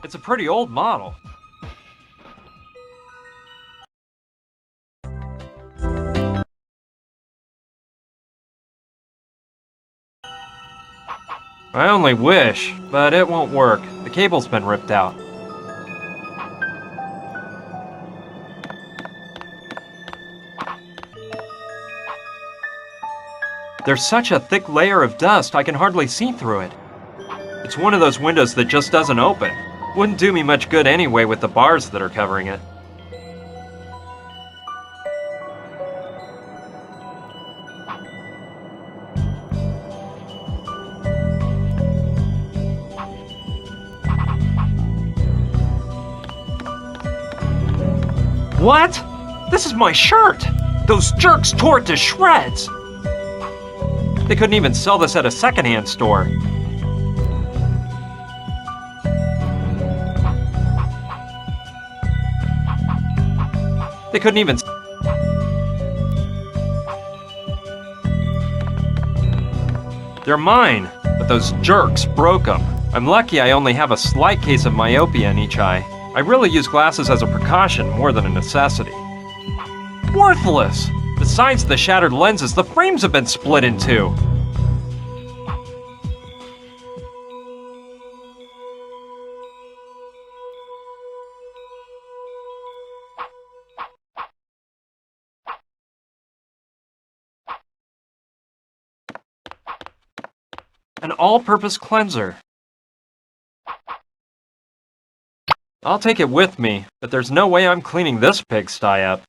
It's a pretty old model. I only wish, but it won't work. The cable's been ripped out. There's such a thick layer of dust I can hardly see through it. It's one of those windows that just doesn't open. Wouldn't do me much good anyway with the bars that are covering it. What? This is my shirt! Those jerks tore it to shreds! They couldn't even sell this at a secondhand store. They couldn't even... They're mine, but those jerks broke them. I'm lucky I only have a slight case of myopia in each eye. I really use glasses as a precaution more than a necessity. Worthless! Besides the shattered lenses, the frames have been split in two. An all-purpose cleanser. I'll take it with me, but there's no way I'm cleaning this pigsty up.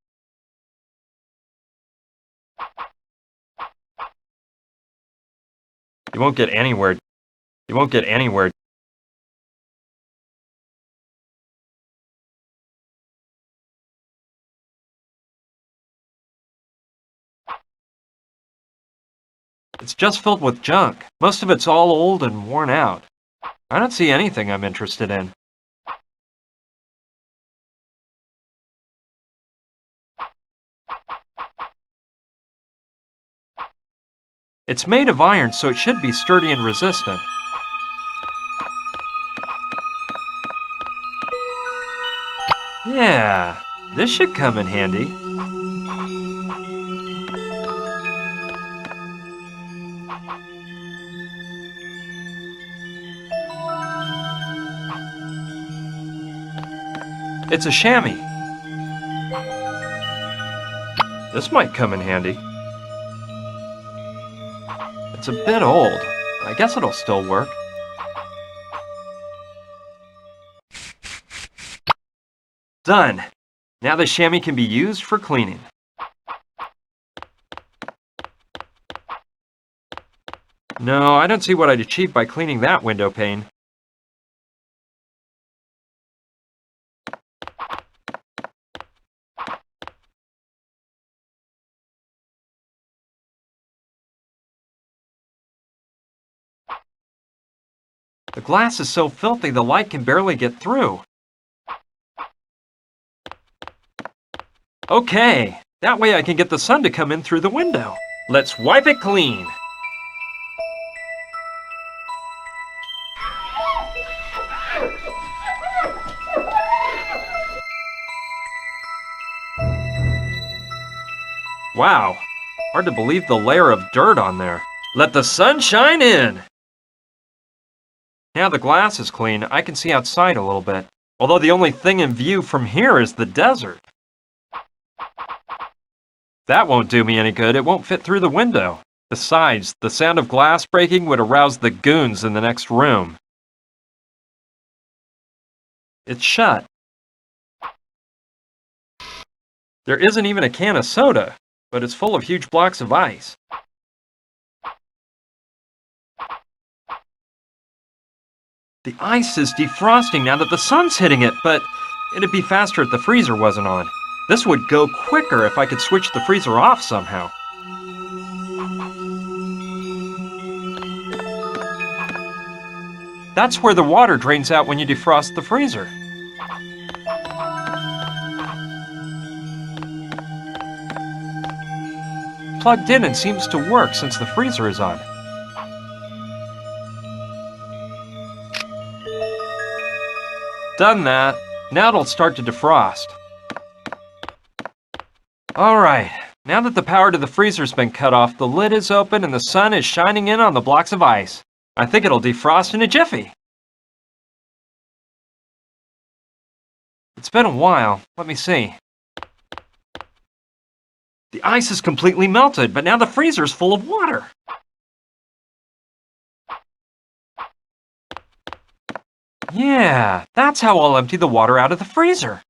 You won't get anywhere. You won't get anywhere. It's just filled with junk. Most of it's all old and worn out. I don't see anything I'm interested in. It's made of iron, so it should be sturdy and resistant. Yeah, this should come in handy. It's a chamois. This might come in handy. It's a bit old. I guess it'll still work. Done. Now the chamois can be used for cleaning. No, I don't see what I'd achieve by cleaning that window pane. The glass is so filthy the light can barely get through. Okay, that way I can get the sun to come in through the window. Let's wipe it clean. Wow, hard to believe the layer of dirt on there. Let the sun shine in. Now the glass is clean, I can see outside a little bit. Although the only thing in view from here is the desert. That won't do me any good, it won't fit through the window. Besides, the sound of glass breaking would arouse the goons in the next room. It's shut. There isn't even a can of soda, but it's full of huge blocks of ice. The ice is defrosting now that the sun's hitting it, but it'd be faster if the freezer wasn't on. This would go quicker if I could switch the freezer off somehow. That's where the water drains out when you defrost the freezer. Plugged in and seems to work since the freezer is on. done that. Now it'll start to defrost. Alright, now that the power to the freezer's been cut off, the lid is open and the sun is shining in on the blocks of ice. I think it'll defrost in a jiffy. It's been a while. Let me see. The ice is completely melted, but now the freezer's full of water. Yeah, that's how I'll empty the water out of the freezer.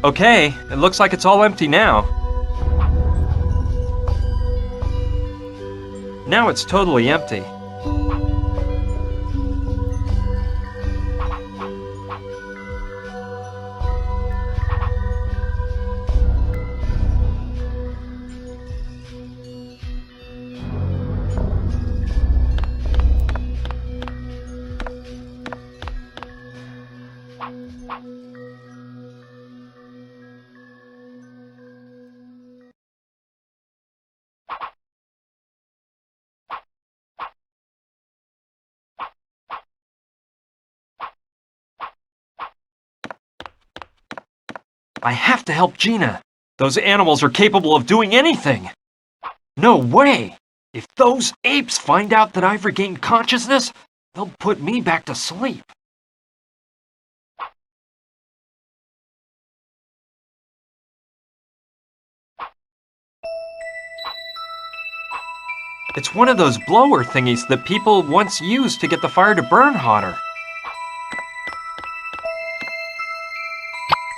Okay, it looks like it's all empty now. Now it's totally empty. I have to help Gina. Those animals are capable of doing anything. No way! If those apes find out that I've regained consciousness, they'll put me back to sleep. It's one of those blower thingies that people once used to get the fire to burn hotter.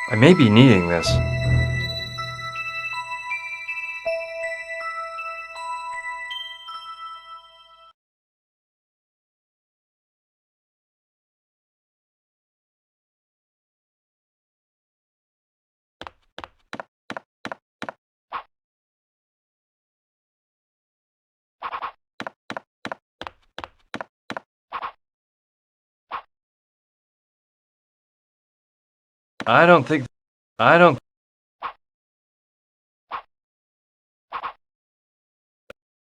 I may be needing this. I don't...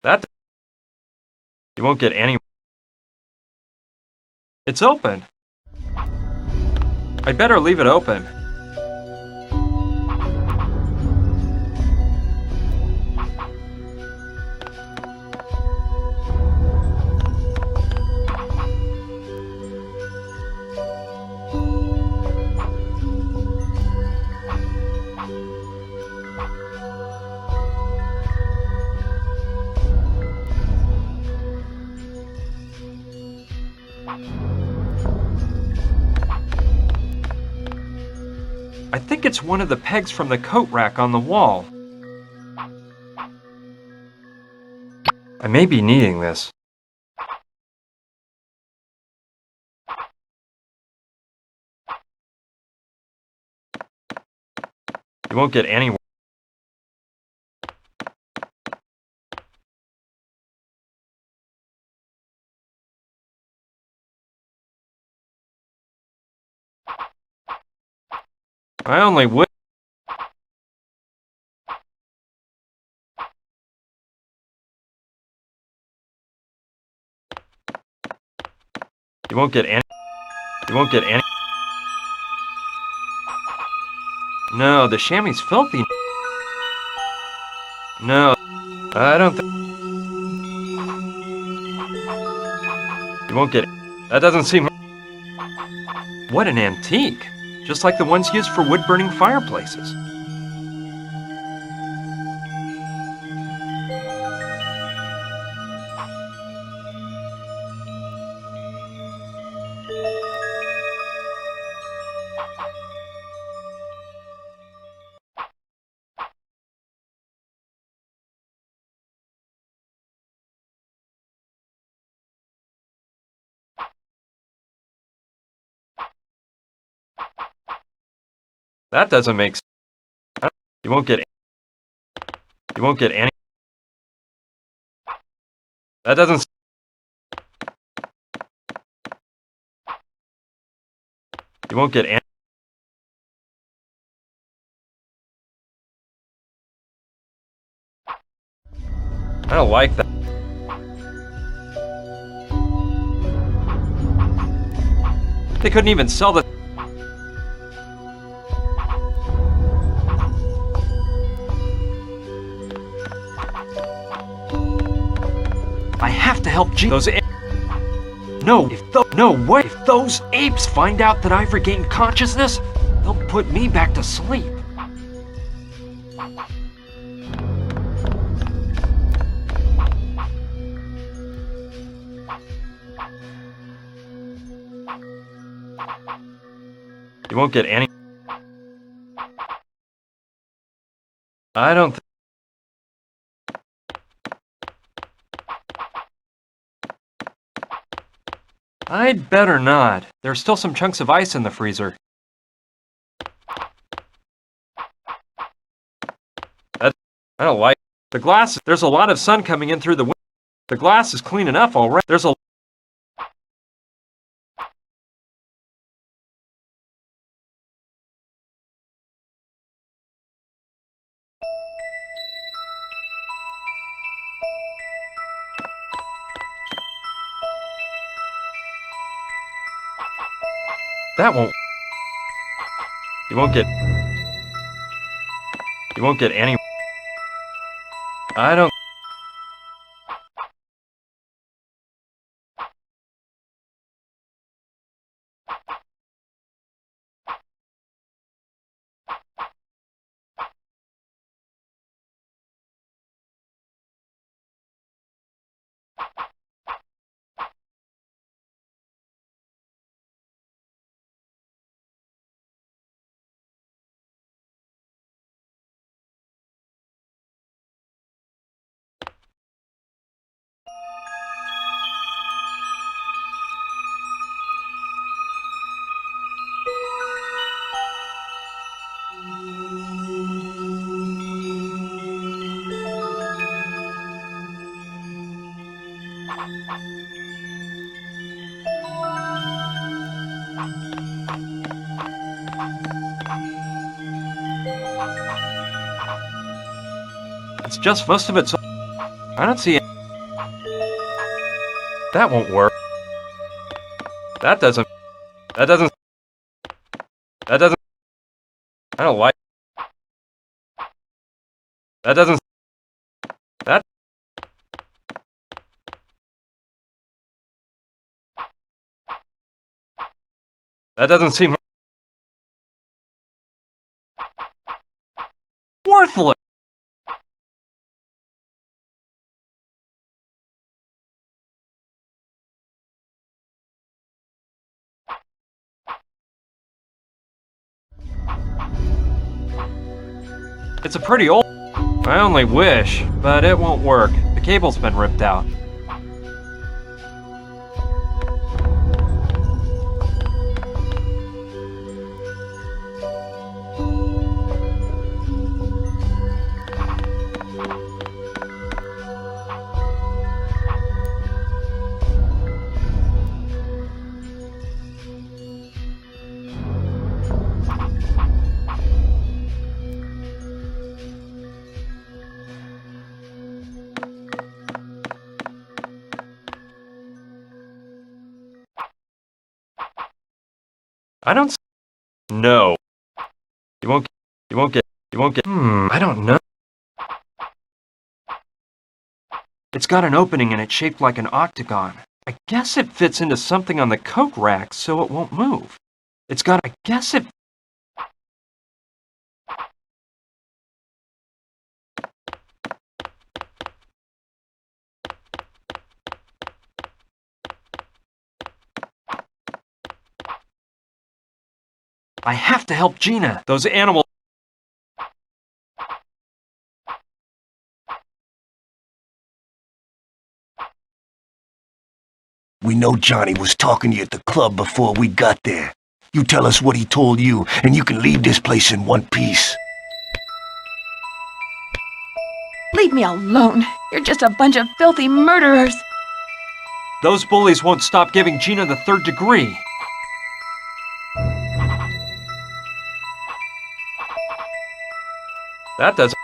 That... You won't get any... It's open. I'd better leave it open. I think it's one of the pegs from the coat rack on the wall. I may be needing this. You won't get anywhere. I only would. You won't get any. You won't get any. No, the chamois filthy. No, I don't think. You won't get. That doesn't seem. What an antique! Just like the ones used for wood-burning fireplaces. That doesn't make sense. You won't get. You won't get any. That doesn't. You won't get any. I don't like that. They couldn't even sell the... I have to help those No, no way! If those apes find out that I've regained consciousness, they'll put me back to sleep. You won't get any... I don't I'd better not. There's still some chunks of ice in the freezer. I don't like... The glass... There's a lot of sun coming in through the window. The glass is clean enough already. There's a... That won't... You won't get... You won't get any... I don't... It's just most of it's... I don't see it. That won't work. That doesn't... That doesn't... That doesn't... I don't like... That doesn't... That... That doesn't seem... Worthless! It's a pretty old... I only wish, but it won't work. The cable's been ripped out. I don't... No. You won't get... I don't know. It's got an opening and it's shaped like an octagon. I guess it fits into something on the coat rack so it won't move. It's got... I guess it... I have to help Gina. Those animals... We know Johnny was talking to you at the club before we got there. You tell us what he told you, and you can leave this place in one piece. Leave me alone. You're just a bunch of filthy murderers. Those bullies won't stop giving Gina the third degree. That doesn't...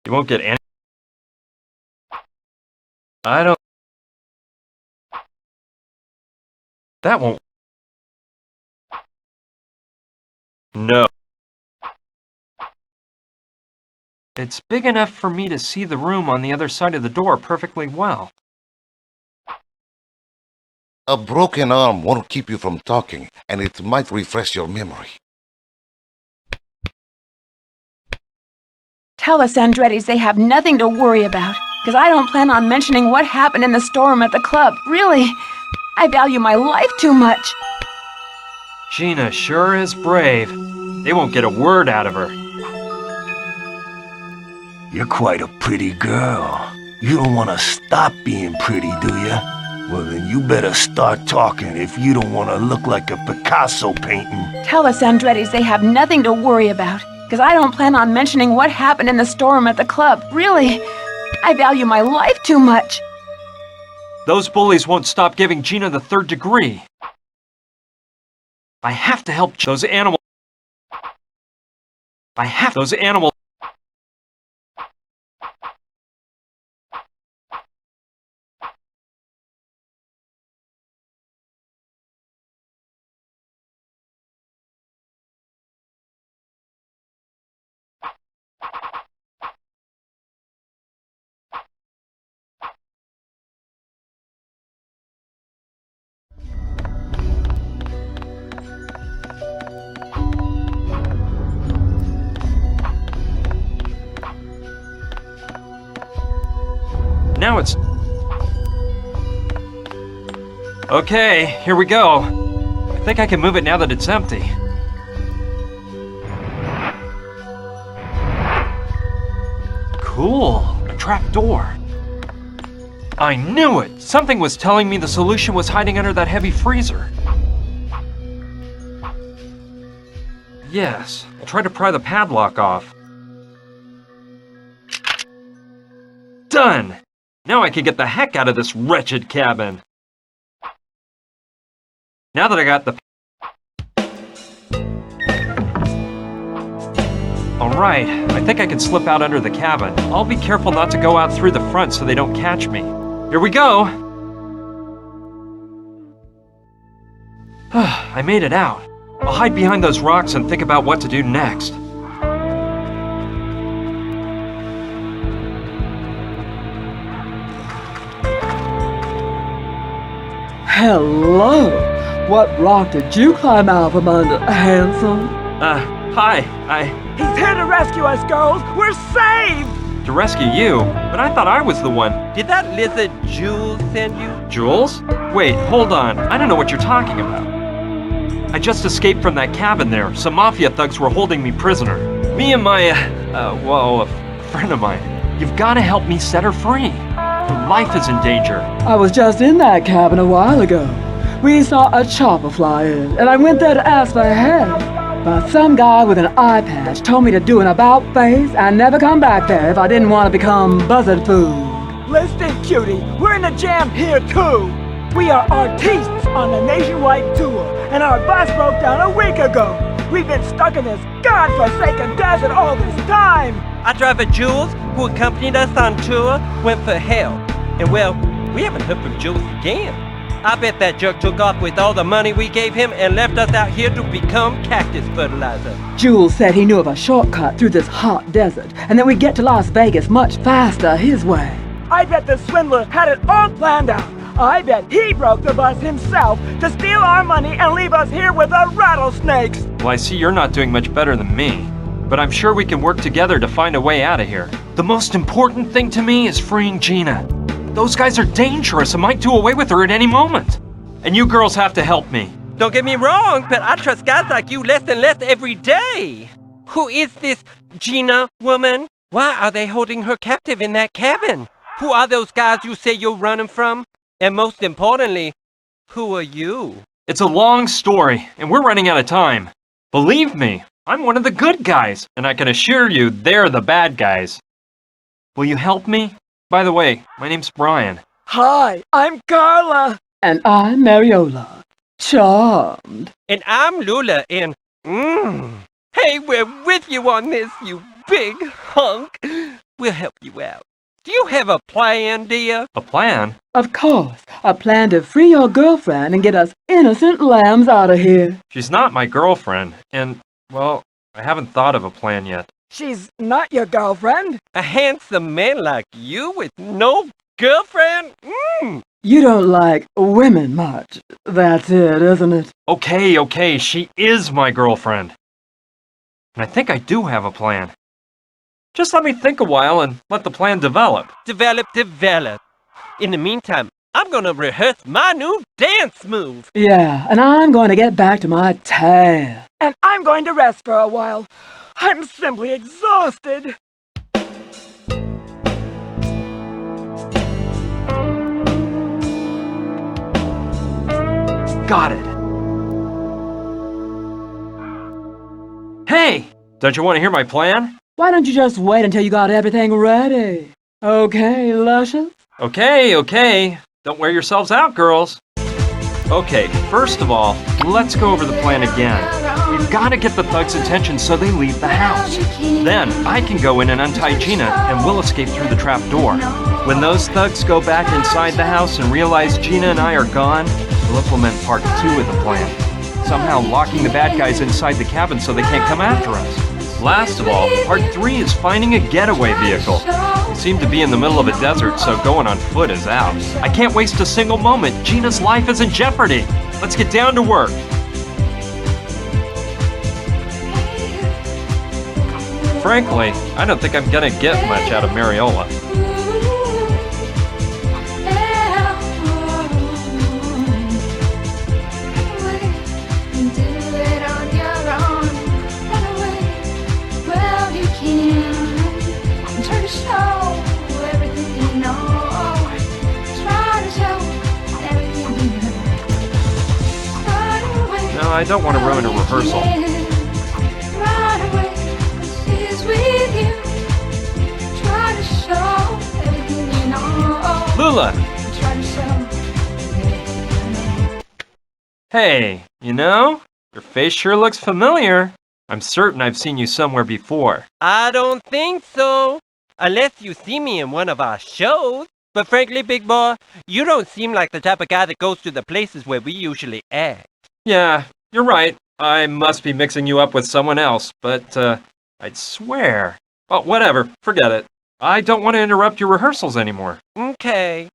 You won't get any... I don't... That won't... No. It's big enough for me to see the room on the other side of the door perfectly well. A broken arm won't keep you from talking, and it might refresh your memory. Tell the Andrettis they have nothing to worry about, because I don't plan on mentioning what happened in the storeroom at the club. Really, I value my life too much. Gina sure is brave. They won't get a word out of her. You're quite a pretty girl. You don't want to stop being pretty, do you? Well, then you better start talking if you don't want to look like a Picasso painting. Tell the Andrettis they have nothing to worry about, because I don't plan on mentioning what happened in the storeroom at the club. Really, I value my life too much. Those bullies won't stop giving Gina the third degree. I have to help those animals. Those animals. Now it's... Okay, here we go. I think I can move it now that it's empty. Cool, a trap door. I knew it! Something was telling me the solution was hiding under that heavy freezer. Yes, I'll try to pry the padlock off. Done! Now I can get the heck out of this wretched cabin. Now that I got the... Alright, I think I can slip out under the cabin. I'll be careful not to go out through the front so they don't catch me. Here we go! I made it out. I'll hide behind those rocks and think about what to do next. Hello! What rock did you climb out from under, handsome? Hi, He's here to rescue us, girls! We're saved! to rescue you, but I thought I was the one. Did that lizard Jules send you? Jules? Wait, hold on. I don't know what you're talking about. I just escaped from that cabin there. Some mafia thugs were holding me prisoner. Me and my, a friend of mine. You've got to help me set her free. Her life is in danger. I was just in that cabin a while ago. We saw a chopper fly in, and I went there to ask for help. But some guy with an eye patch told me to do an about face and never come back there if I didn't want to become buzzard food. Listen, cutie, we're in a jam here too. We are artistes on a nationwide tour, and our bus broke down a week ago. We've been stuck in this godforsaken desert all this time. Our driver Jules, who accompanied us on tour, went for help. And well, we haven't heard from Jules again. I bet that jerk took off with all the money we gave him and left us out here to become cactus fertilizer. Jules said he knew of a shortcut through this hot desert, and that we'd get to Las Vegas much faster his way. I bet the swindler had it all planned out. I bet he broke the bus himself to steal our money and leave us here with the rattlesnakes. Well, I see you're not doing much better than me. But I'm sure we can work together to find a way out of here. The most important thing to me is freeing Gina. Those guys are dangerous and might do away with her at any moment. And you girls have to help me. Don't get me wrong, but I trust guys like you less and less every day. Who is this Gina woman? Why are they holding her captive in that cabin? Who are those guys you say you're running from? And most importantly, who are you? It's a long story, and we're running out of time. Believe me, I'm one of the good guys, and I can assure you they're the bad guys. Will you help me? By the way, my name's Brian. Hi, I'm Carla. And I'm Mariola. Charmed. And I'm Lula, and hey, we're with you on this, you big hunk. We'll help you out. Do you have a plan, dear? A plan? Of course, a plan to free your girlfriend and get us innocent lambs out of here. She's not my girlfriend, and, well, I haven't thought of a plan yet. She's not your girlfriend. A handsome man like you with no girlfriend? You don't like women much. That's it, isn't it? Okay, she is my girlfriend. And I think I do have a plan. Just let me think a while and let the plan develop. Develop. In the meantime, I'm gonna rehearse my new dance move. Yeah, and I'm going to get back to my tan. And I'm going to rest for a while. I'm simply exhausted. Got it. Hey, don't you want to hear my plan? Why don't you just wait until you got everything ready? Okay, Luscious? Okay. Don't wear yourselves out, girls. Okay, first of all, let's go over the plan again. We've got to get the thugs' attention so they leave the house. Then, I can go in and untie Gina, and we'll escape through the trap door. When those thugs go back inside the house and realize Gina and I are gone, we'll implement part 2 of the plan. Somehow locking the bad guys inside the cabin so they can't come after us. Last of all, part 3 is finding a getaway vehicle. We seem to be in the middle of a desert, so going on foot is out. I can't waste a single moment. Gina's life is in jeopardy. Let's get down to work. Frankly, I don't think I'm gonna get much out of Mariola. No, I don't want to ruin a rehearsal. Lula! Hey, you know, your face sure looks familiar. I'm certain I've seen you somewhere before. I don't think so. Unless you see me in one of our shows. But frankly, big boy, you don't seem like the type of guy that goes to the places where we usually act. Yeah, you're right. I must be mixing you up with someone else, but, I'd swear. Oh, whatever. Forget it. I don't want to interrupt your rehearsals anymore. Okay.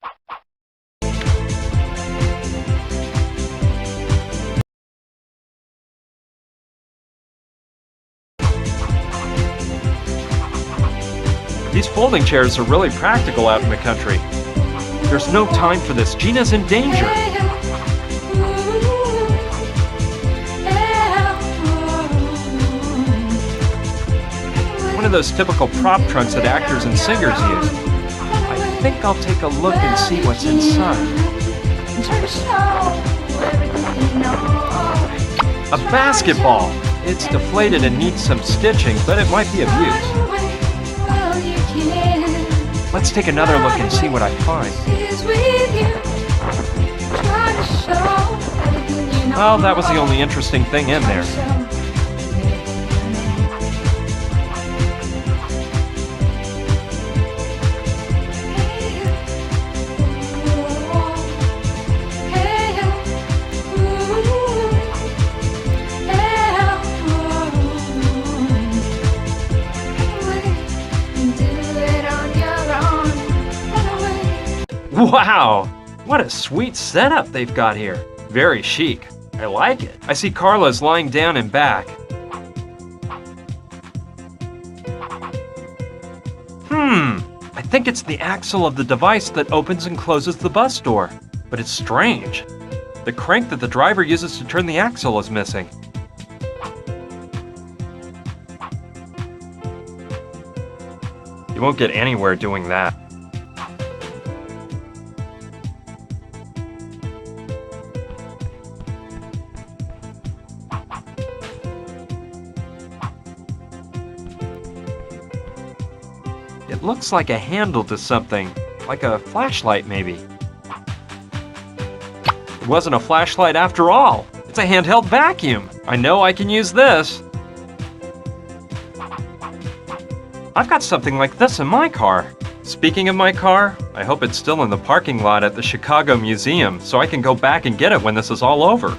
These folding chairs are really practical out in the country. There's no time for this. Gina's in danger. One of those typical prop trunks that actors and singers use. I think I'll take a look and see what's inside. A basketball! It's deflated and needs some stitching, but it might be of use. Let's take another look and see what I find. Well, that was the only interesting thing in there. Wow! What a sweet setup they've got here. Very chic. I like it. I see Carla's lying down and back. I think it's the axle of the device that opens and closes the bus door. But it's strange. The crank that the driver uses to turn the axle is missing. You won't get anywhere doing that. It looks like a handle to something, like a flashlight maybe. It wasn't a flashlight after all. It's a handheld vacuum. I know I can use this. I've got something like this in my car. Speaking of my car, I hope it's still in the parking lot at the Chicago Museum so I can go back and get it when this is all over.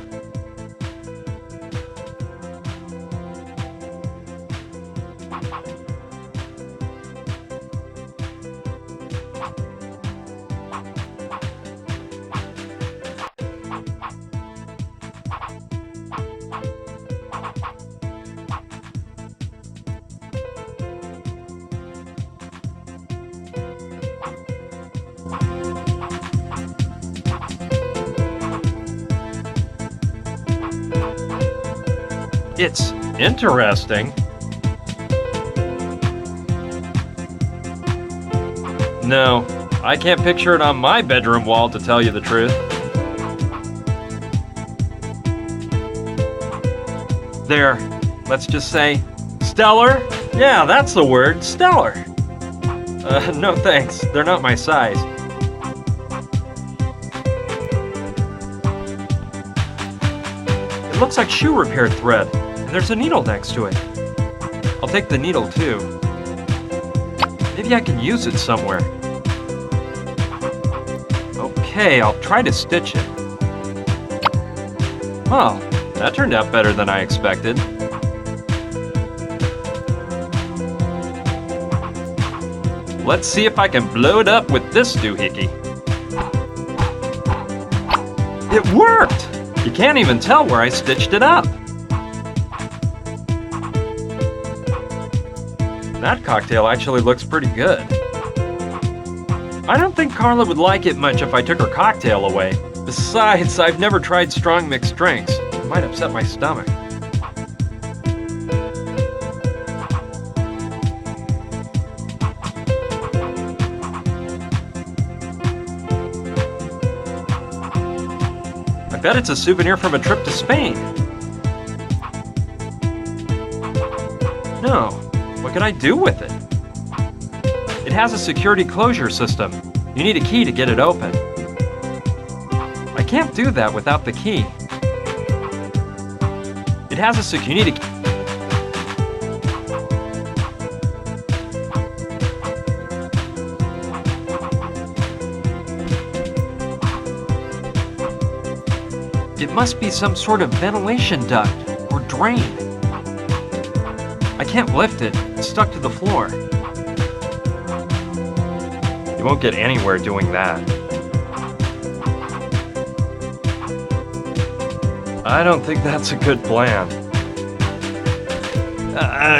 It's interesting. No, I can't picture it on my bedroom wall, to tell you the truth. They're, let's just say, stellar? Yeah, that's the word, stellar. No thanks, they're not my size. It looks like shoe repair thread. There's a needle next to it. I'll take the needle too. Maybe I can use it somewhere. Okay, I'll try to stitch it. Well, that turned out better than I expected. Let's see if I can blow it up with this doohickey. It worked! You can't even tell where I stitched it up. That cocktail actually looks pretty good. I don't think Carla would like it much if I took her cocktail away. Besides, I've never tried strong mixed drinks. It might upset my stomach. I bet it's a souvenir from a trip to Spain. No. What can I do with it? It has a security closure system. You need a key to get it open. I can't do that without the key. It has a you need a key. It must be some sort of ventilation duct or drain. I can't lift it. It's stuck to the floor. You won't get anywhere doing that. I don't think that's a good plan.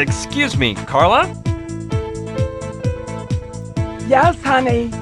Excuse me, Carla? Yes, honey.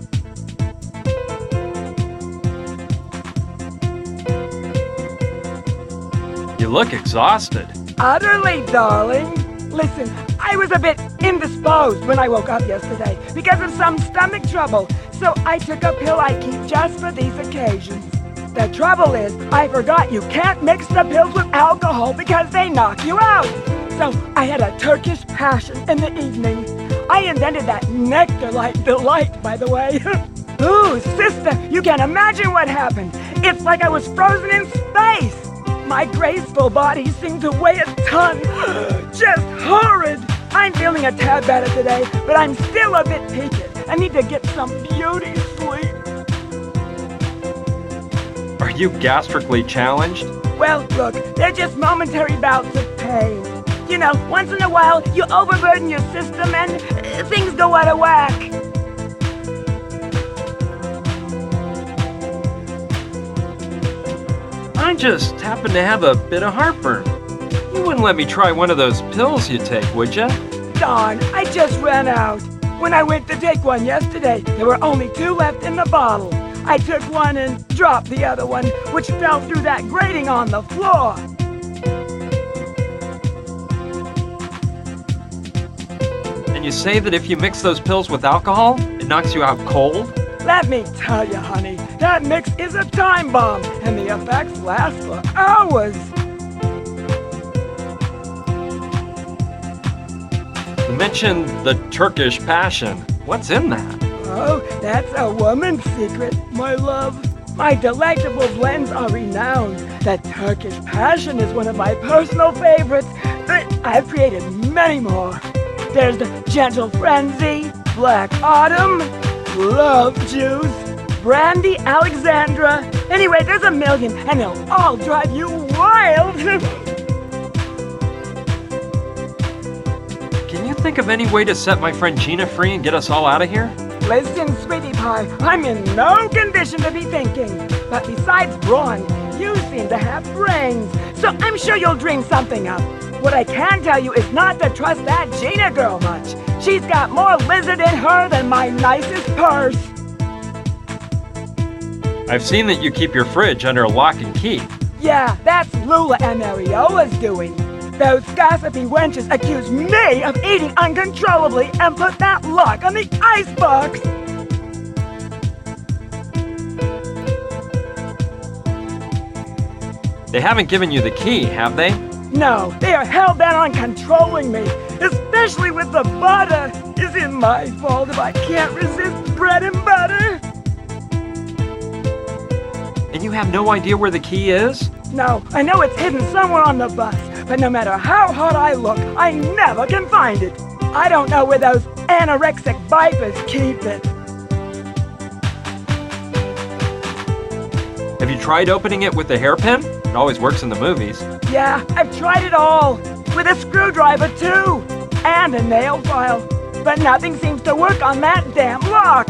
You look exhausted. Utterly, darling. Listen, I was a bit indisposed when I woke up yesterday because of some stomach trouble, so I took a pill I keep just for these occasions. The trouble is, I forgot you can't mix the pills with alcohol because they knock you out. So I had a Turkish passion in the evening. I invented that nectar-like delight, by the way. Ooh, sister, you can't imagine what happened. It's like I was frozen in space. My graceful body seemed to weigh a ton. Just horrid. I'm feeling a tad better today, but I'm still a bit peaked. I need to get some beauty sleep. Are you gastrically challenged? Well, look, they're just momentary bouts of pain. You know, once in a while, you overburden your system and things go out of whack. I just happen to have a bit of heartburn. You wouldn't let me try one of those pills you take, would ya? Darn, I just ran out. When I went to take one yesterday, there were only 2 left in the bottle. I took one and dropped the other one, which fell through that grating on the floor. And you say that if you mix those pills with alcohol, it knocks you out cold? Let me tell you, honey, that mix is a time bomb, and the effects last for hours. You mentioned the Turkish passion. What's in that? Oh, that's a woman's secret, my love. My delectable blends are renowned. The Turkish passion is one of my personal favorites, but I've created many more. There's the Gentle Frenzy, Black Autumn, Love Juice, Brandy Alexandra. Anyway, there's a million, and they'll all drive you wild. Can you think of any way to set my friend Gina free and get us all out of here? Listen, sweetie pie, I'm in no condition to be thinking. But besides brawn, you seem to have brains, so I'm sure you'll dream something up. What I can tell you is not to trust that Gina girl much. She's got more lizard in her than my nicest purse. I've seen that you keep your fridge under lock and key. Yeah, that's Lula and Mariola's doing. Those gossipy wenches accuse me of eating uncontrollably and put that lock on the icebox. They haven't given you the key, have they? No, they are hell-bent on controlling me, especially with the butter. Is it my fault if I can't resist bread and butter? And you have no idea where the key is? No, I know it's hidden somewhere on the bus, but no matter how hard I look, I never can find it. I don't know where those anorexic vipers keep it. Have you tried opening it with the hairpin? It always works in the movies. Yeah, I've tried it all. With a screwdriver, too. And a nail file. But nothing seems to work on that damn lock.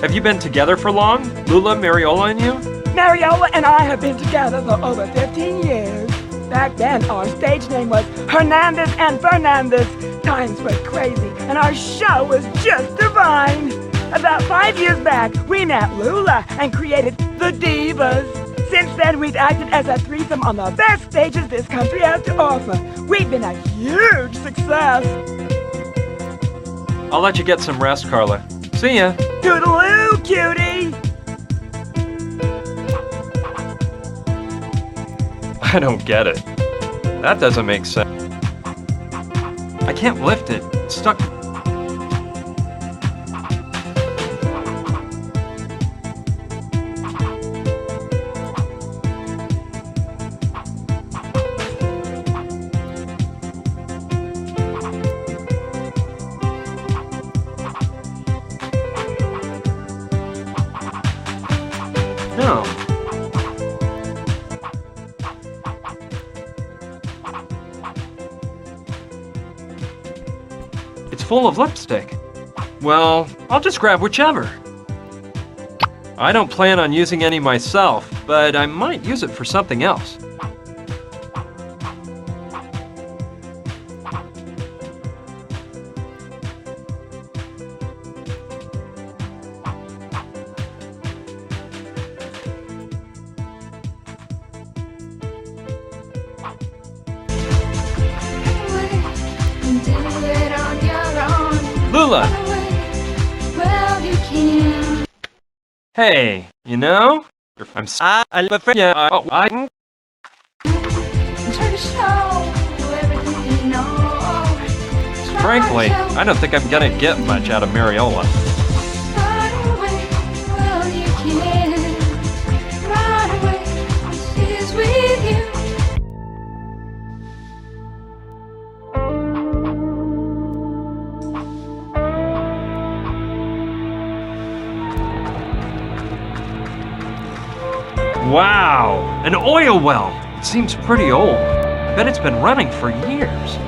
Have you been together for long? Lula, Mariola, and you? Mariola and I have been together for over 15 years. Back then, our stage name was Hernandez and Fernandez. Times were crazy, and our show was just divine. About 5 years back, we met Lula and created the Divas. Since then, we've acted as a threesome on the best stages this country has to offer. We've been a huge success. I'll let you get some rest, Carla. See ya. Toodaloo, cutie! I don't get it. That doesn't make sense. I can't lift it. It's stuck. No. It's full of lipstick. Well, I'll just grab whichever. I don't plan on using any myself, but I might use it for something else. Lula! Hey, you know? I'm afraid. Yeah, Frankly, I don't think I'm gonna get much out of Mariola. Wow! An oil well! It seems pretty old. I bet it's been running for years.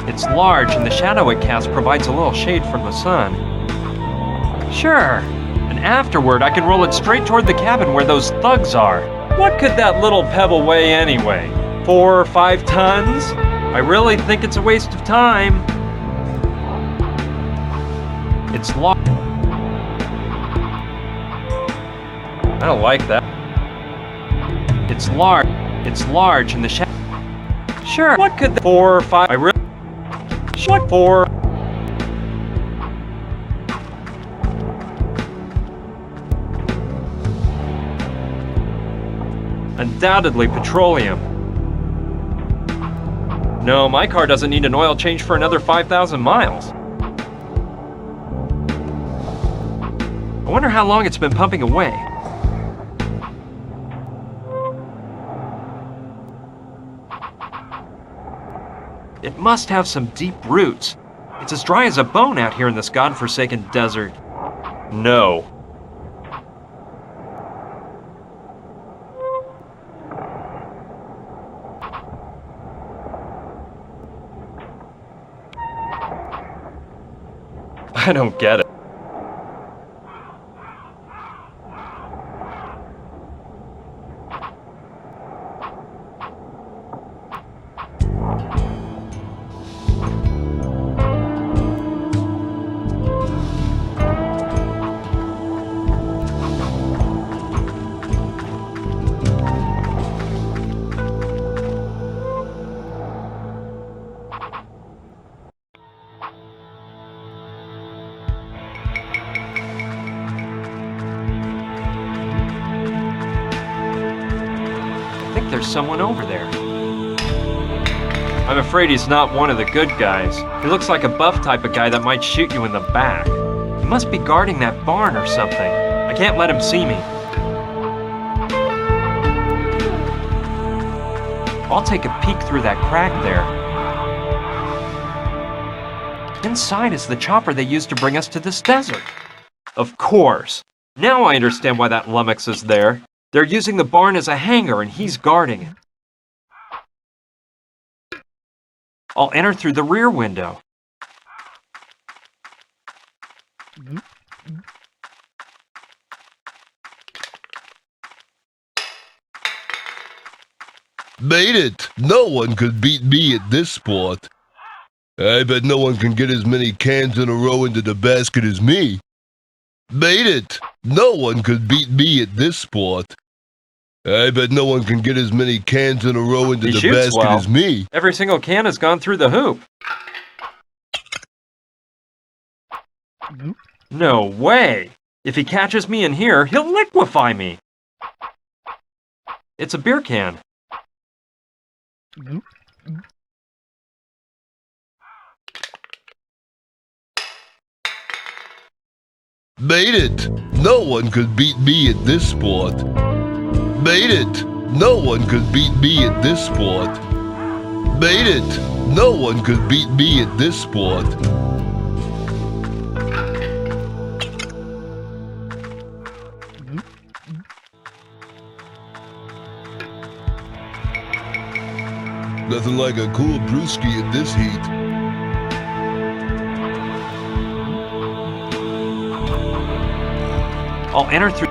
It's large, and the shadow it casts provides a little shade from the sun. Sure, and afterward I can roll it straight toward the cabin where those thugs are. What could that little pebble weigh anyway? 4 or 5 tons? I really think it's a waste of time. It's large. I don't like that. It's large. It's large in the shadow. Sure. What could the 4 or 5? I really. What 4? Undoubtedly petroleum. No, my car doesn't need an oil change for another 5,000 miles. I wonder how long it's been pumping away. It must have some deep roots. It's as dry as a bone out here in this godforsaken desert. No. I don't get it. There's someone over there. I'm afraid he's not one of the good guys. He looks like a buff type of guy that might shoot you in the back. He must be guarding that barn or something. I can't let him see me. I'll take a peek through that crack there. Inside is the chopper they used to bring us to this desert. Of course. Now I understand why that lummox is there. They're using the barn as a hangar and he's guarding it. I'll enter through the rear window. Made it! No one could beat me at this sport. I bet no one can get as many cans in a row into the basket as me. Made it! No one could beat me at this sport. I bet no one can get as many cans in a row into the basket as me. Every single can has gone through the hoop. No way! If he catches me in here, he'll liquefy me. It's a beer can. Made it! No one could beat me at this sport. Made it! No one could beat me at this sport. Made it! No one could beat me at this sport. Nothing like a cool brewski in this heat. I'll enter through...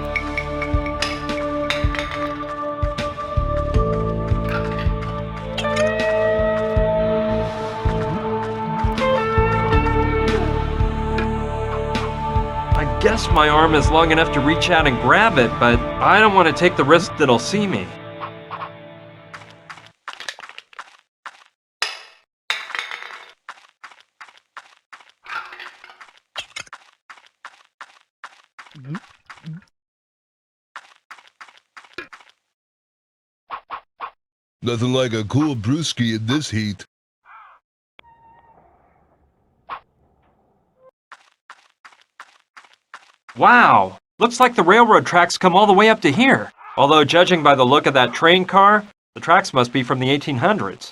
I guess my arm is long enough to reach out and grab it, but I don't want to take the risk that it'll see me. Nothing like a cool brewski in this heat. Wow! Looks like the railroad tracks come all the way up to here. Although, judging by the look of that train car, the tracks must be from the 1800s.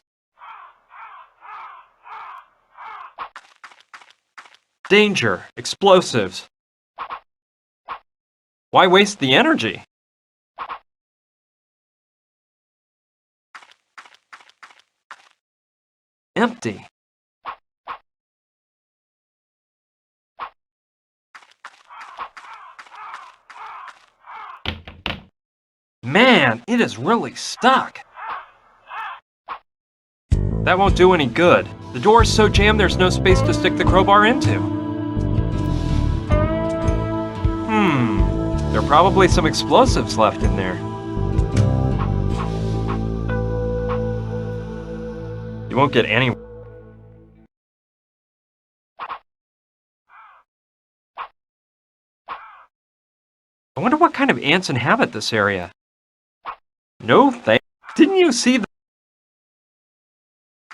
Danger! Explosives! Why waste the energy? Empty. Man, it is really stuck. That won't do any good. The door is so jammed there's no space to stick the crowbar into. There are probably some explosives left in there. won't get any... I wonder what kind of ants inhabit this area. No thanks. Didn't you see the...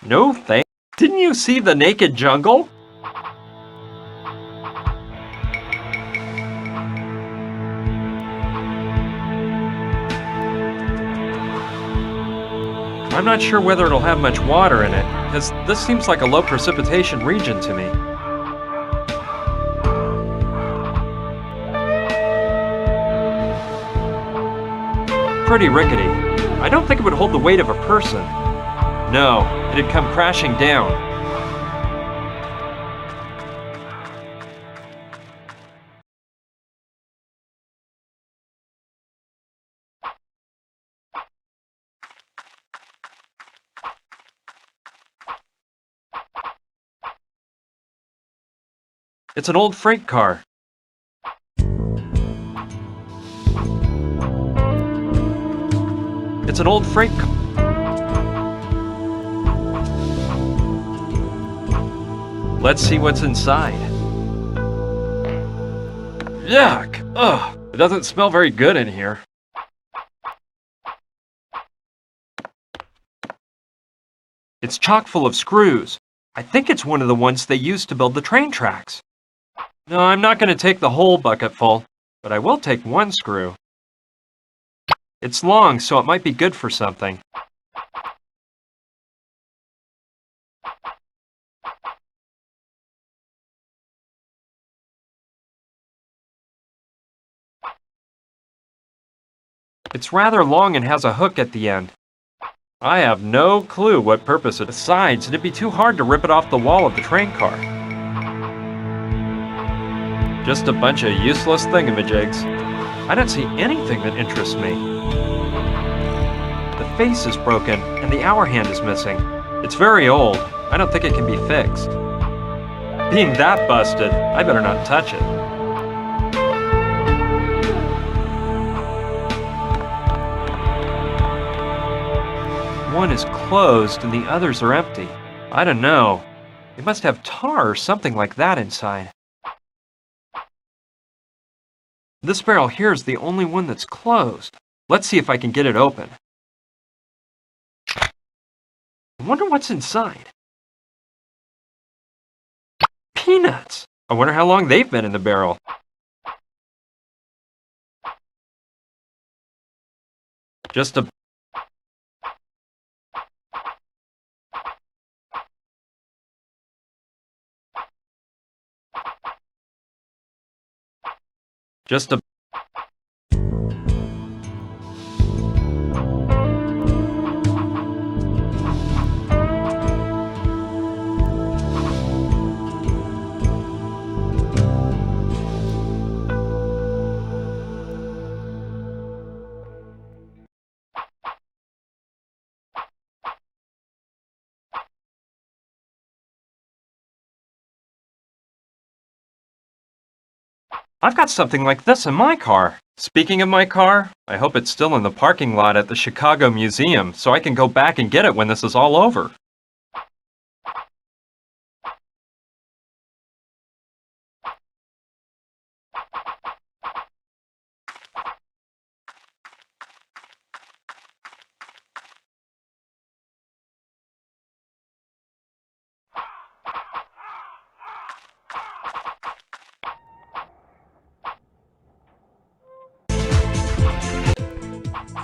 No thanks. Didn't you see the naked jungle? I'm not sure whether it'll have much water in it, because this seems like a low precipitation region to me. Pretty rickety. I don't think it would hold the weight of a person. No, it'd come crashing down. It's an old freight car. It's an old freight car. Let's see what's inside. Yuck! Ugh! It doesn't smell very good in here. It's chock full of screws. I think it's one of the ones they used to build the train tracks. No, I'm not going to take the whole bucket full, but I will take one screw. It's long, so it might be good for something. It's rather long and has a hook at the end. I have no clue what purpose it besides, it'd be too hard to rip it off the wall of the train car. Just a bunch of useless thingamajigs. I don't see anything that interests me. The face is broken, and the hour hand is missing. It's very old. I don't think it can be fixed. Being that busted, I better not touch it. One is closed and the others are empty. I don't know. They must have tar or something like that inside. This barrel here is the only one that's closed. Let's see if I can get it open. I wonder what's inside. Peanuts! I wonder how long they've been in the barrel. Just a... Just a... I've got something like this in my car. Speaking of my car, I hope it's still in the parking lot at the Chicago Museum so I can go back and get it when this is all over.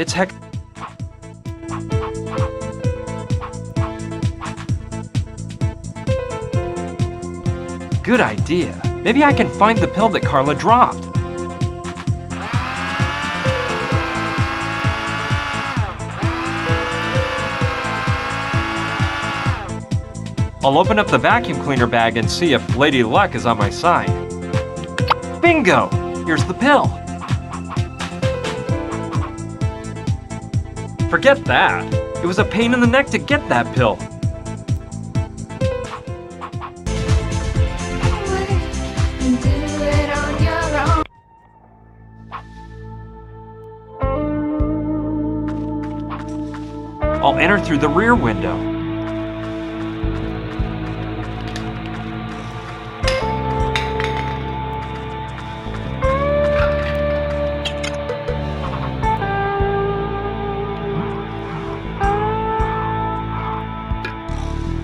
It's heck... Good idea. Maybe I can find the pill that Carla dropped. I'll open up the vacuum cleaner bag and see if Lady Luck is on my side. Bingo! Here's the pill. Forget that. It was a pain in the neck to get that pill. I'll enter through the rear window.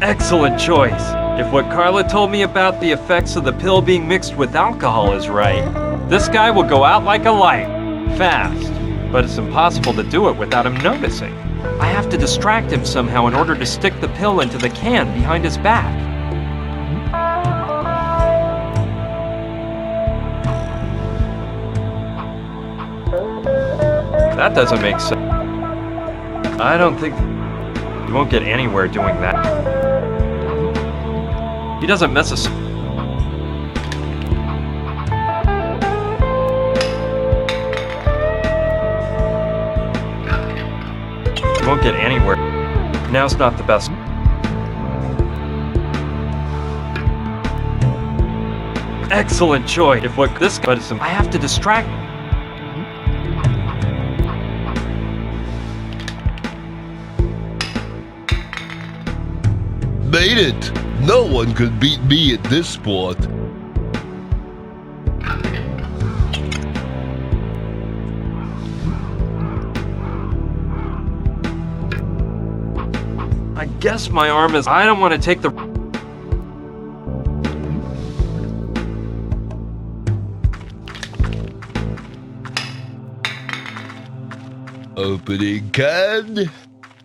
Excellent choice. If what Carla told me about the effects of the pill being mixed with alcohol is right, this guy will go out like a light, fast. But it's impossible to do it without him noticing. I have to distract him somehow in order to stick the pill into the can behind his back. That doesn't make sense. I don't think... You won't get anywhere doing that. He doesn't miss a... You won't get anywhere. Now's not the best. Excellent choice. If what this guy... But I have to distract... Made it! No one could beat me at this sport. I guess my arm is... I don't want to take the... Opening can,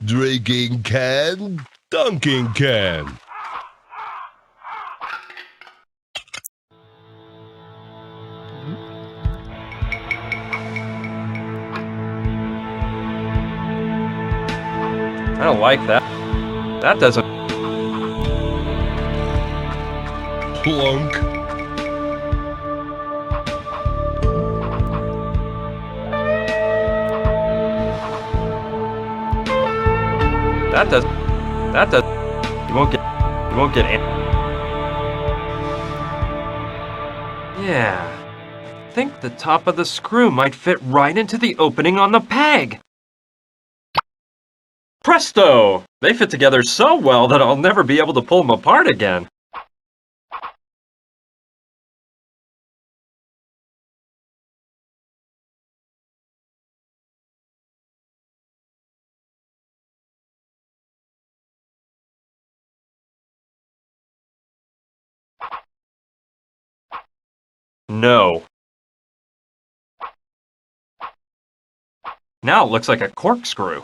drinking can, dunking can. I don't like that. That doesn't... Plunk. That does... That does... You won't get... You won't get... Yeah. I think the top of the screw might fit right into the opening on the peg. Presto! They fit together so well that I'll never be able to pull them apart again. No. Now it looks like a corkscrew.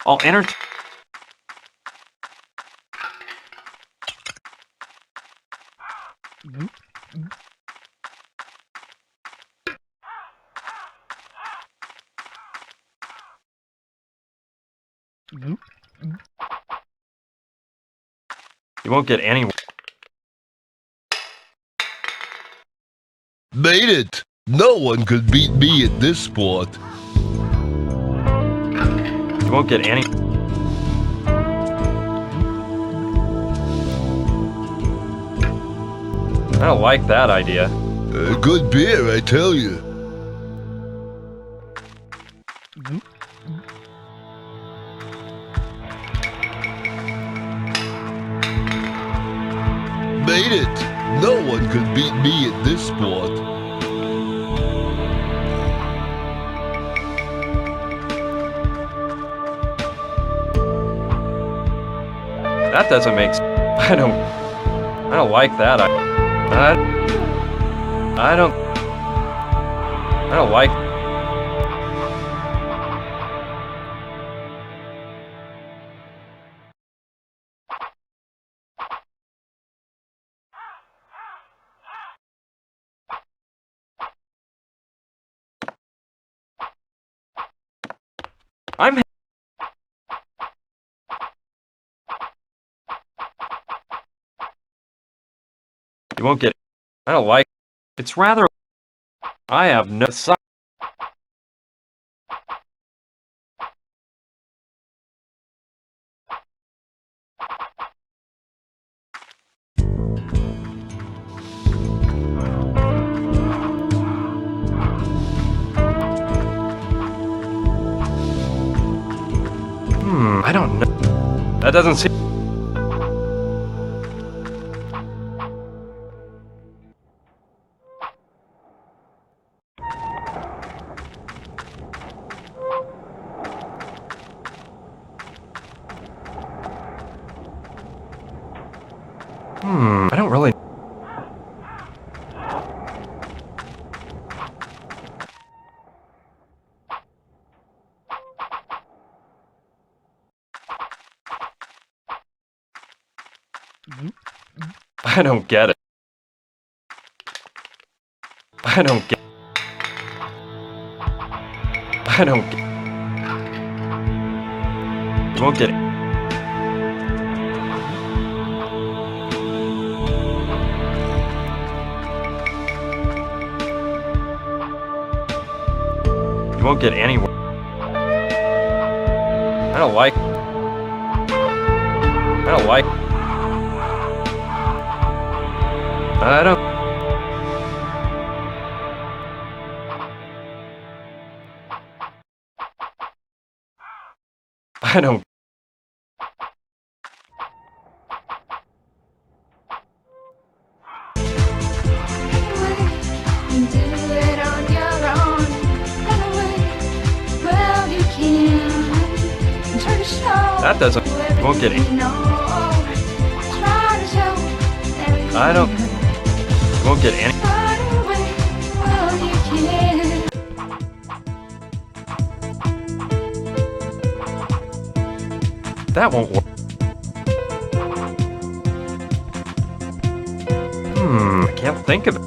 I'll enter... You won't get anywhere. Made it! No one could beat me at this sport. You won't get any... I don't like that idea. Good beer, I tell you. Made it! No one could beat me at this sport. That doesn't make sense. I don't like that. I don't like... I'm... You won't get... I don't like... It's rather... I have no... I don't know. That doesn't seem... I don't get it. I don't get. I don't get. You won't get it. You won't get anywhere. I don't like. I don't like. I don't. I don't. That doesn't. You won't get it. I don't. You won't get any. That won't work. I can't think of it.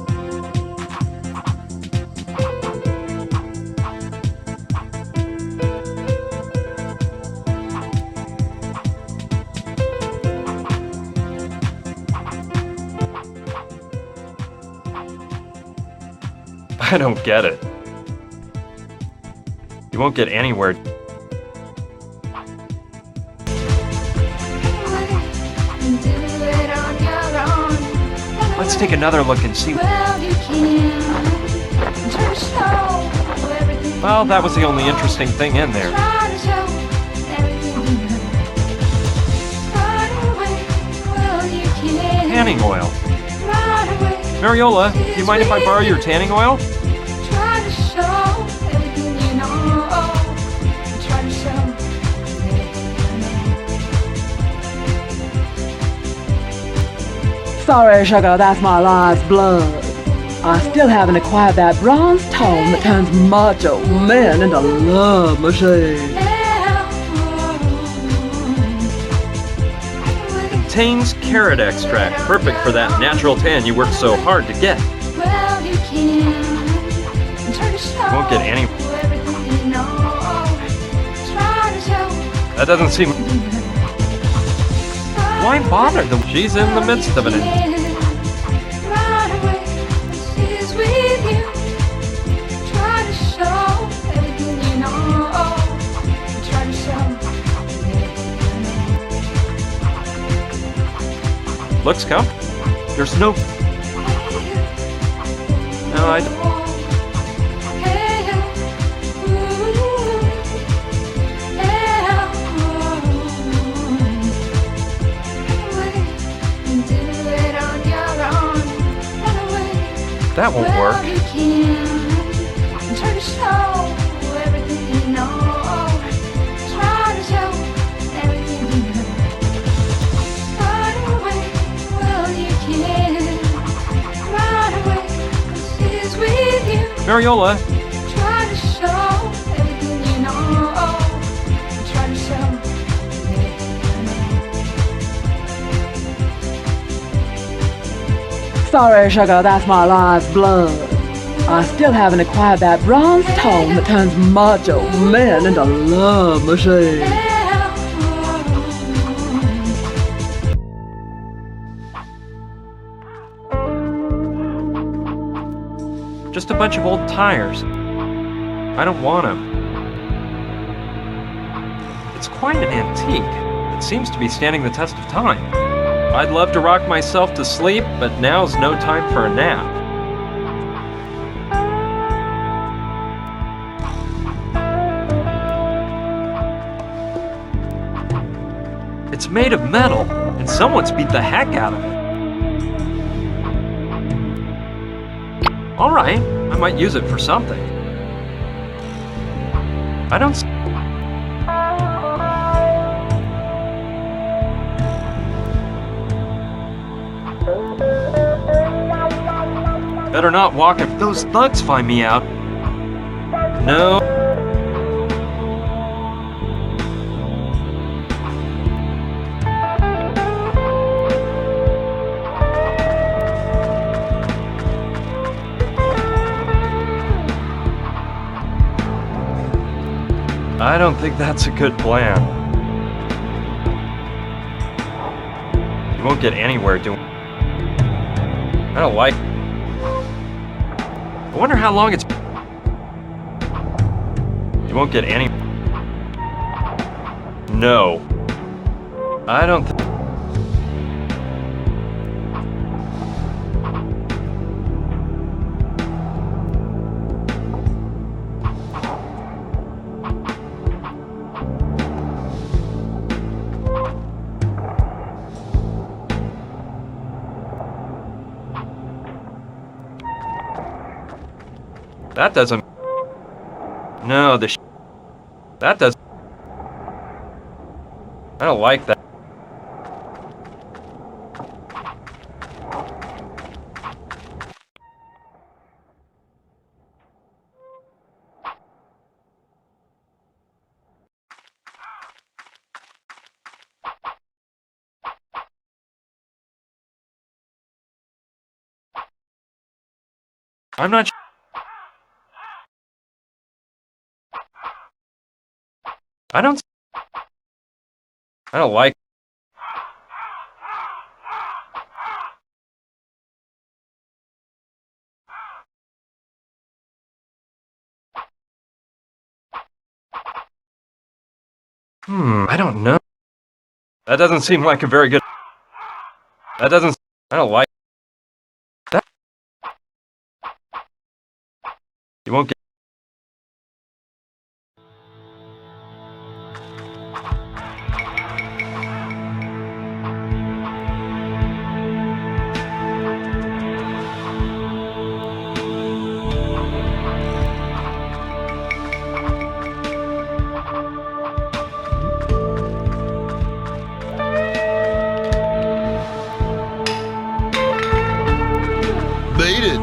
I don't get it. You won't get anywhere. Let's take another look and see. Well, that was the only interesting thing in there. Tanning oil. Mariola, do you mind if I borrow your tanning oil? Sorry, sugar, that's my life's blood. I still haven't acquired that bronze tone that turns macho men into love machines. Contains carrot extract, perfect for that natural tan you worked so hard to get. Won't get any. That doesn't seem. Why bother them? She's in the midst of it. Looks comfortable. There's no. No, I don't. That won't work. Mariola. Sorry, sugar, that's my life's blood. I still haven't acquired that bronze tone that turns macho men into love machines. Just a bunch of old tires. I don't want them. It's quite an antique. It seems to be standing the test of time. I'd love to rock myself to sleep, but now's no time for a nap. It's made of metal, and someone's beat the heck out of it. Alright, I might use it for something. I don't... Better not walk if those thugs find me out. No. I don't think that's a good plan. You won't get anywhere doing... I don't like... I wonder how long it's... You won't get any... No. I don't think... That doesn't... No, that doesn't... I don't like that. I'm not sure. I don't like... I don't know. That doesn't seem like a very good... That doesn't... I don't like... That... You won't get... Made it!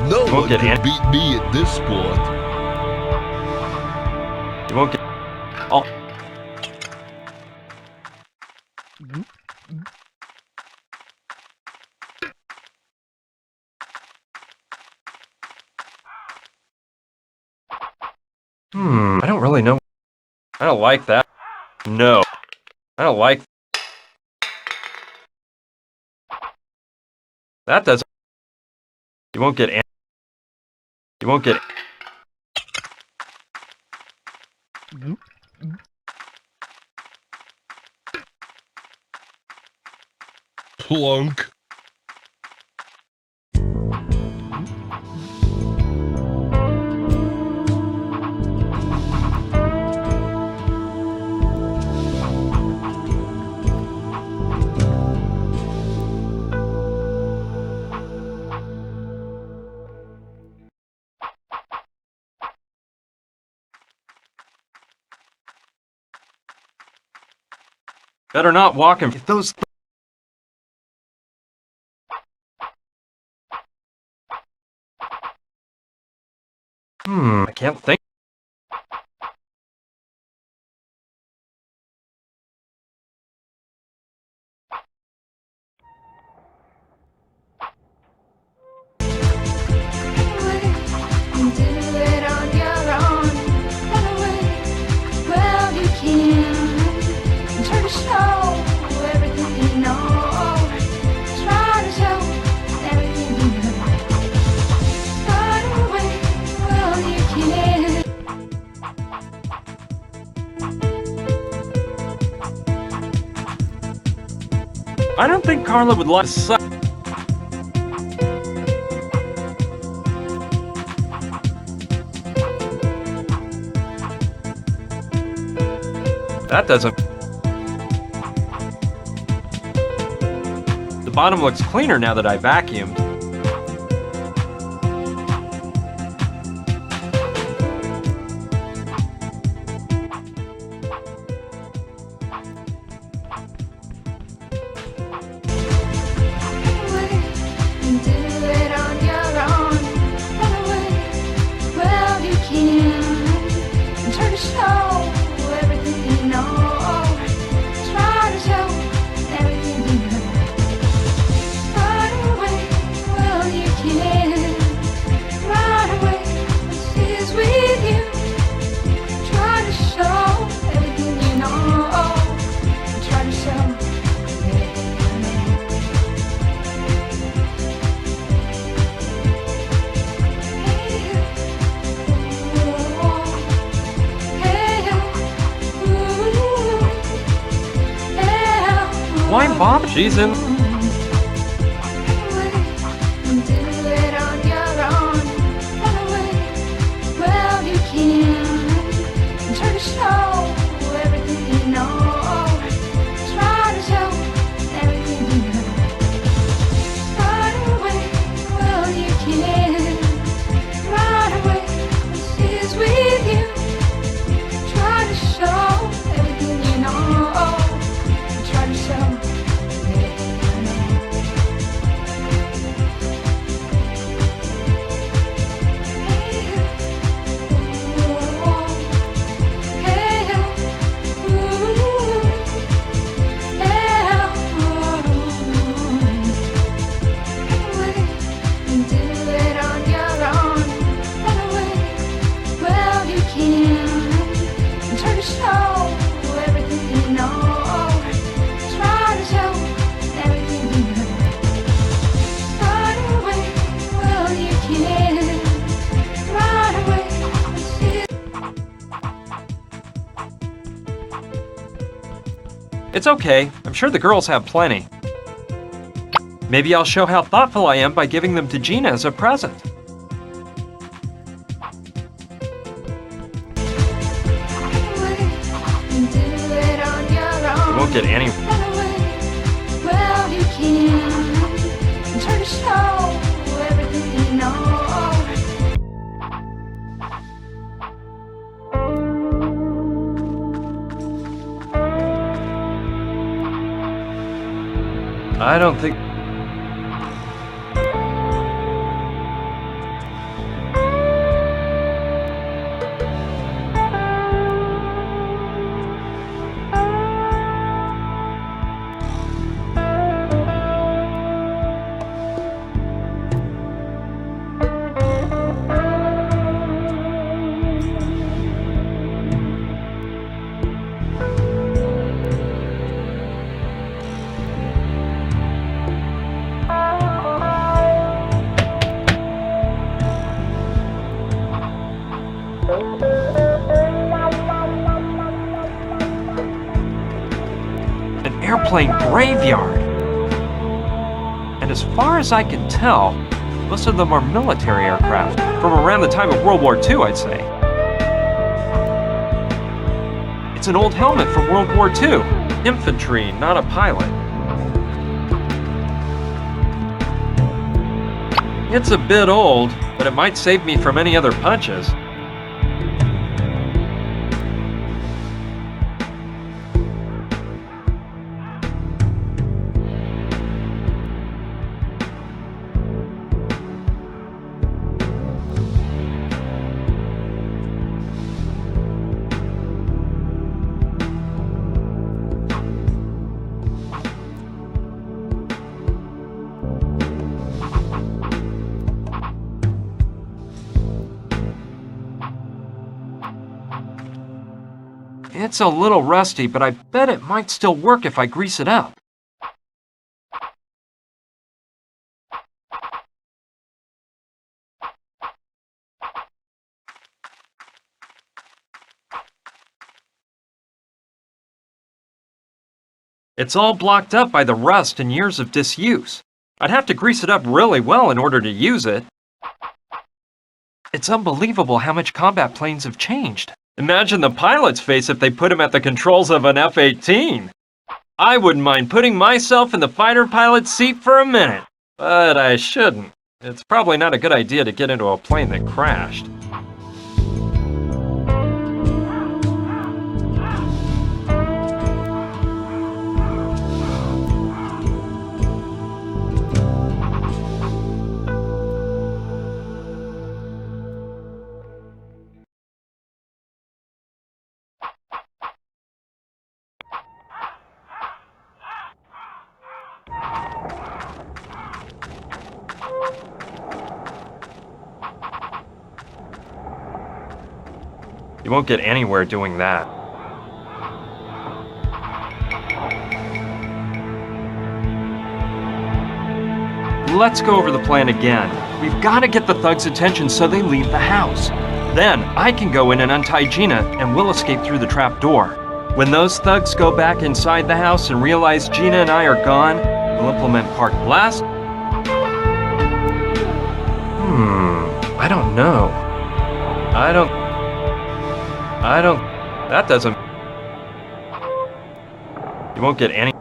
No one get can in. beat me at this sport. You won't get... Oh. I don't really know. I don't like that. No. I don't like... That doesn't... You won't get... You won't get... Plunk. Better not walk him. Those... I can't think. I don't think Carla would like... That doesn't... The bottom looks cleaner now that I vacuumed. Why bother? She's in. It's okay. I'm sure the girls have plenty. Maybe I'll show how thoughtful I am by giving them to Gina as a present. You won't get any. I don't think. Airplane graveyard. And as far as I can tell, most of them are military aircraft from around the time of World War II, I'd say. It's an old helmet from World War II. Infantry, not a pilot. It's a bit old, but it might save me from any other punches. It's a little rusty, but I bet it might still work if I grease it up. It's all blocked up by the rust and years of disuse. I'd have to grease it up really well in order to use it. It's unbelievable how much combat planes have changed. Imagine the pilot's face if they put him at the controls of an F-18. I wouldn't mind putting myself in the fighter pilot's seat for a minute, but I shouldn't. It's probably not a good idea to get into a plane that crashed. You won't get anywhere doing that. Let's go over the plan again. We've got to get the thugs' attention so they leave the house. Then I can go in and untie Gina, and we'll escape through the trap door. When those thugs go back inside the house and realize Gina and I are gone, we'll implement Park Blast. I don't know. That doesn't... You won't get any...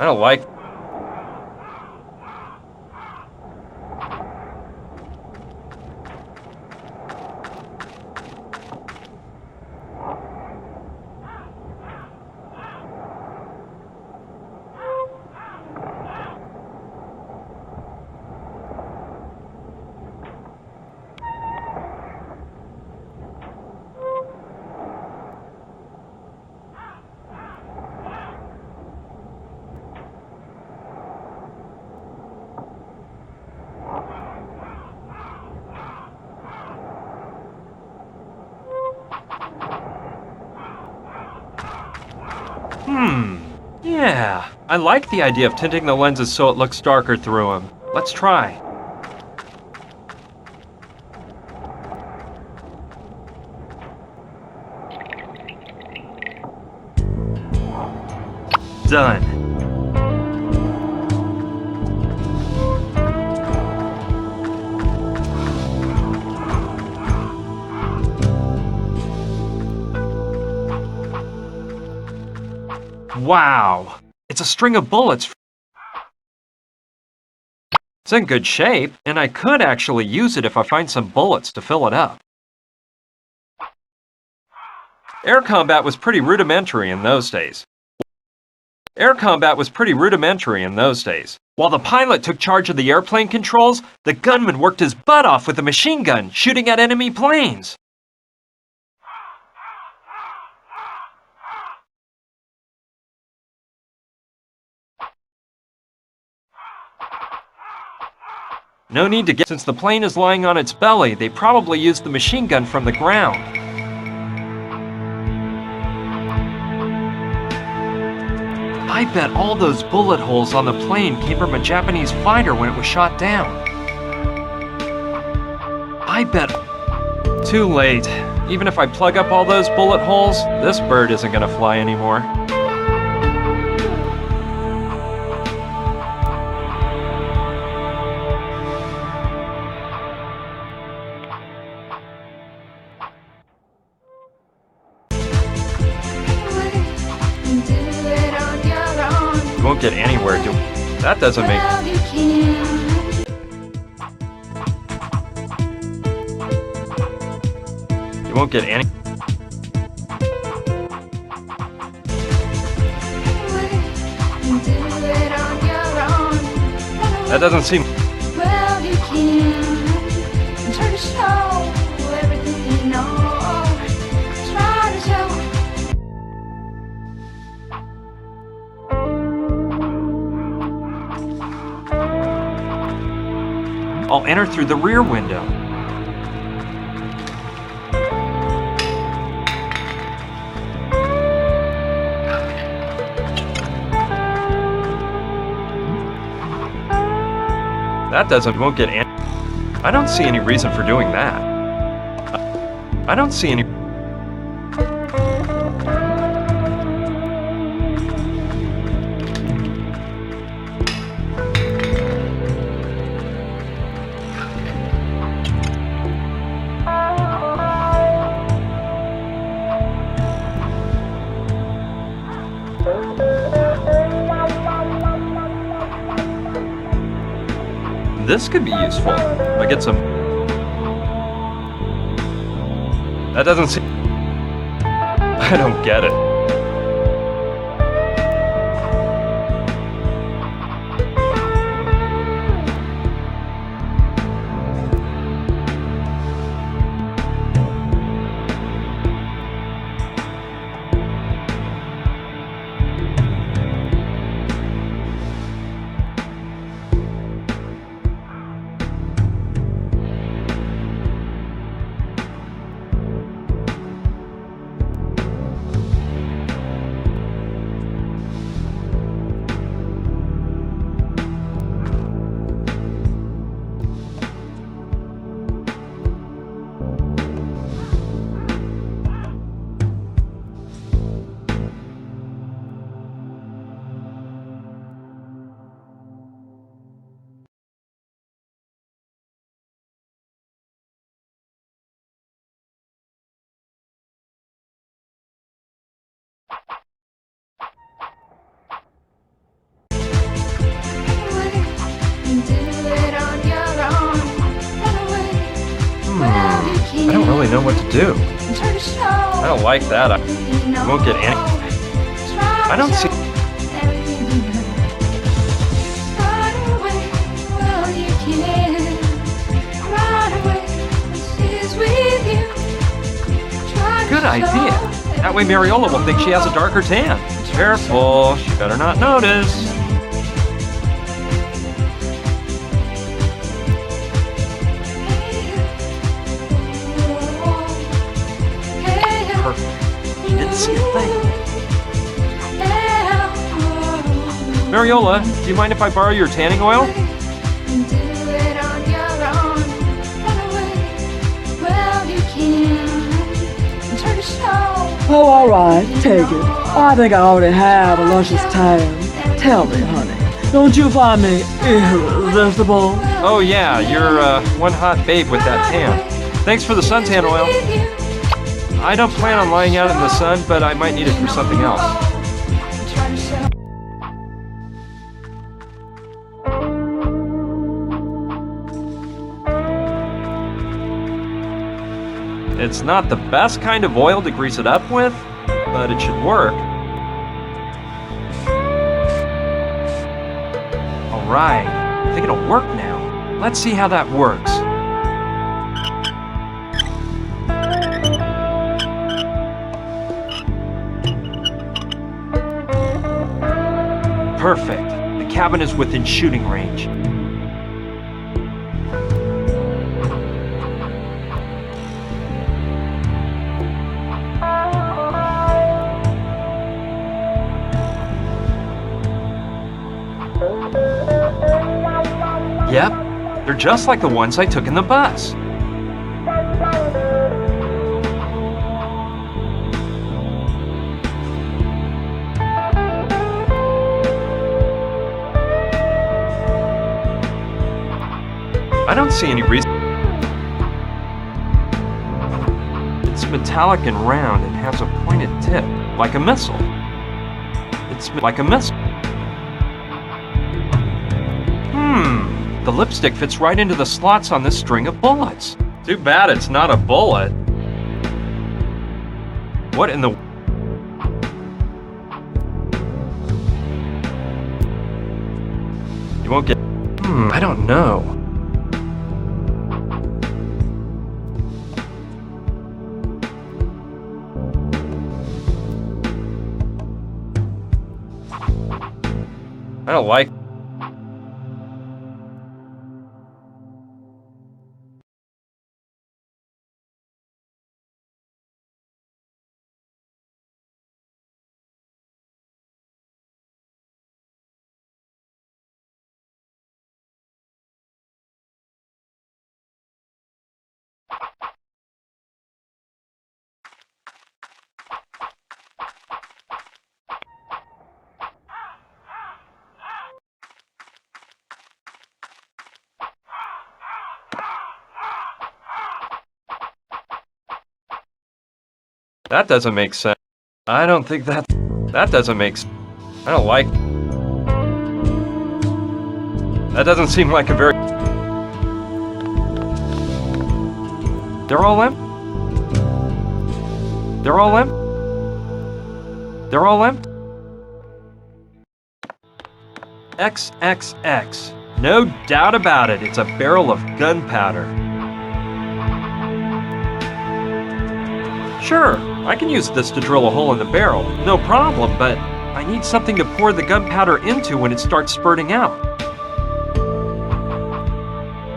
I don't like... Yeah, I like the idea of tinting the lenses so it looks darker through them. Let's try. Done. Wow, it's a string of bullets. It's in good shape, and I could actually use it if I find some bullets to fill it up. Air combat was pretty rudimentary in those days. While the pilot took charge of the airplane controls, the gunman worked his butt off with a machine gun, shooting at enemy planes. No need to get... Since the plane is lying on its belly, they probably used the machine gun from the ground. I bet all those bullet holes on the plane came from a Japanese fighter when it was shot down. I bet... Too late. Even if I plug up all those bullet holes, this bird isn't gonna fly anymore. You won't get anywhere doing... That doesn't make... You won't get any... That doesn't seem... Well, you can try to show everything you know. Try to show. I'll enter through the rear window. That doesn't... Won't get any... I don't see any reason for doing that. I don't see any... This could be useful. If I get some... That doesn't seem... I don't get it. really know what to do. I don't like that. I won't get any. I don't see. Good idea. That way Mariola will think she has a darker tan. Careful, she better not notice. Perfect. She didn't see a thing. Mariola, do you mind if I borrow your tanning oil? Oh, all right, take it. I think I already have a luscious tan. Tell me, honey, don't you find me irresistible? Oh yeah, you're one hot babe with that tan. Thanks for the suntan oil. I don't plan on lying out in the sun, but I might need it for something else. It's not the best kind of oil to grease it up with, but it should work. Alright, I think it'll work now. Let's see how that works. Perfect. The cabin is within shooting range. Yep, they're just like the ones I took in the bus. I don't see any reason. It's metallic and round and has a pointed tip, like a missile. It's like a missile. The lipstick fits right into the slots on this string of bullets. Too bad it's not a bullet. What in the... You won't get... I don't know. I don't like... That doesn't make sense. I don't think that doesn't make sense. I don't like... That doesn't seem like a very... They're all empty. They're all empty. They're all empty. XXX. No doubt about it, it's a barrel of gunpowder. Sure, I can use this to drill a hole in the barrel, no problem, but I need something to pour the gunpowder into when it starts spurting out.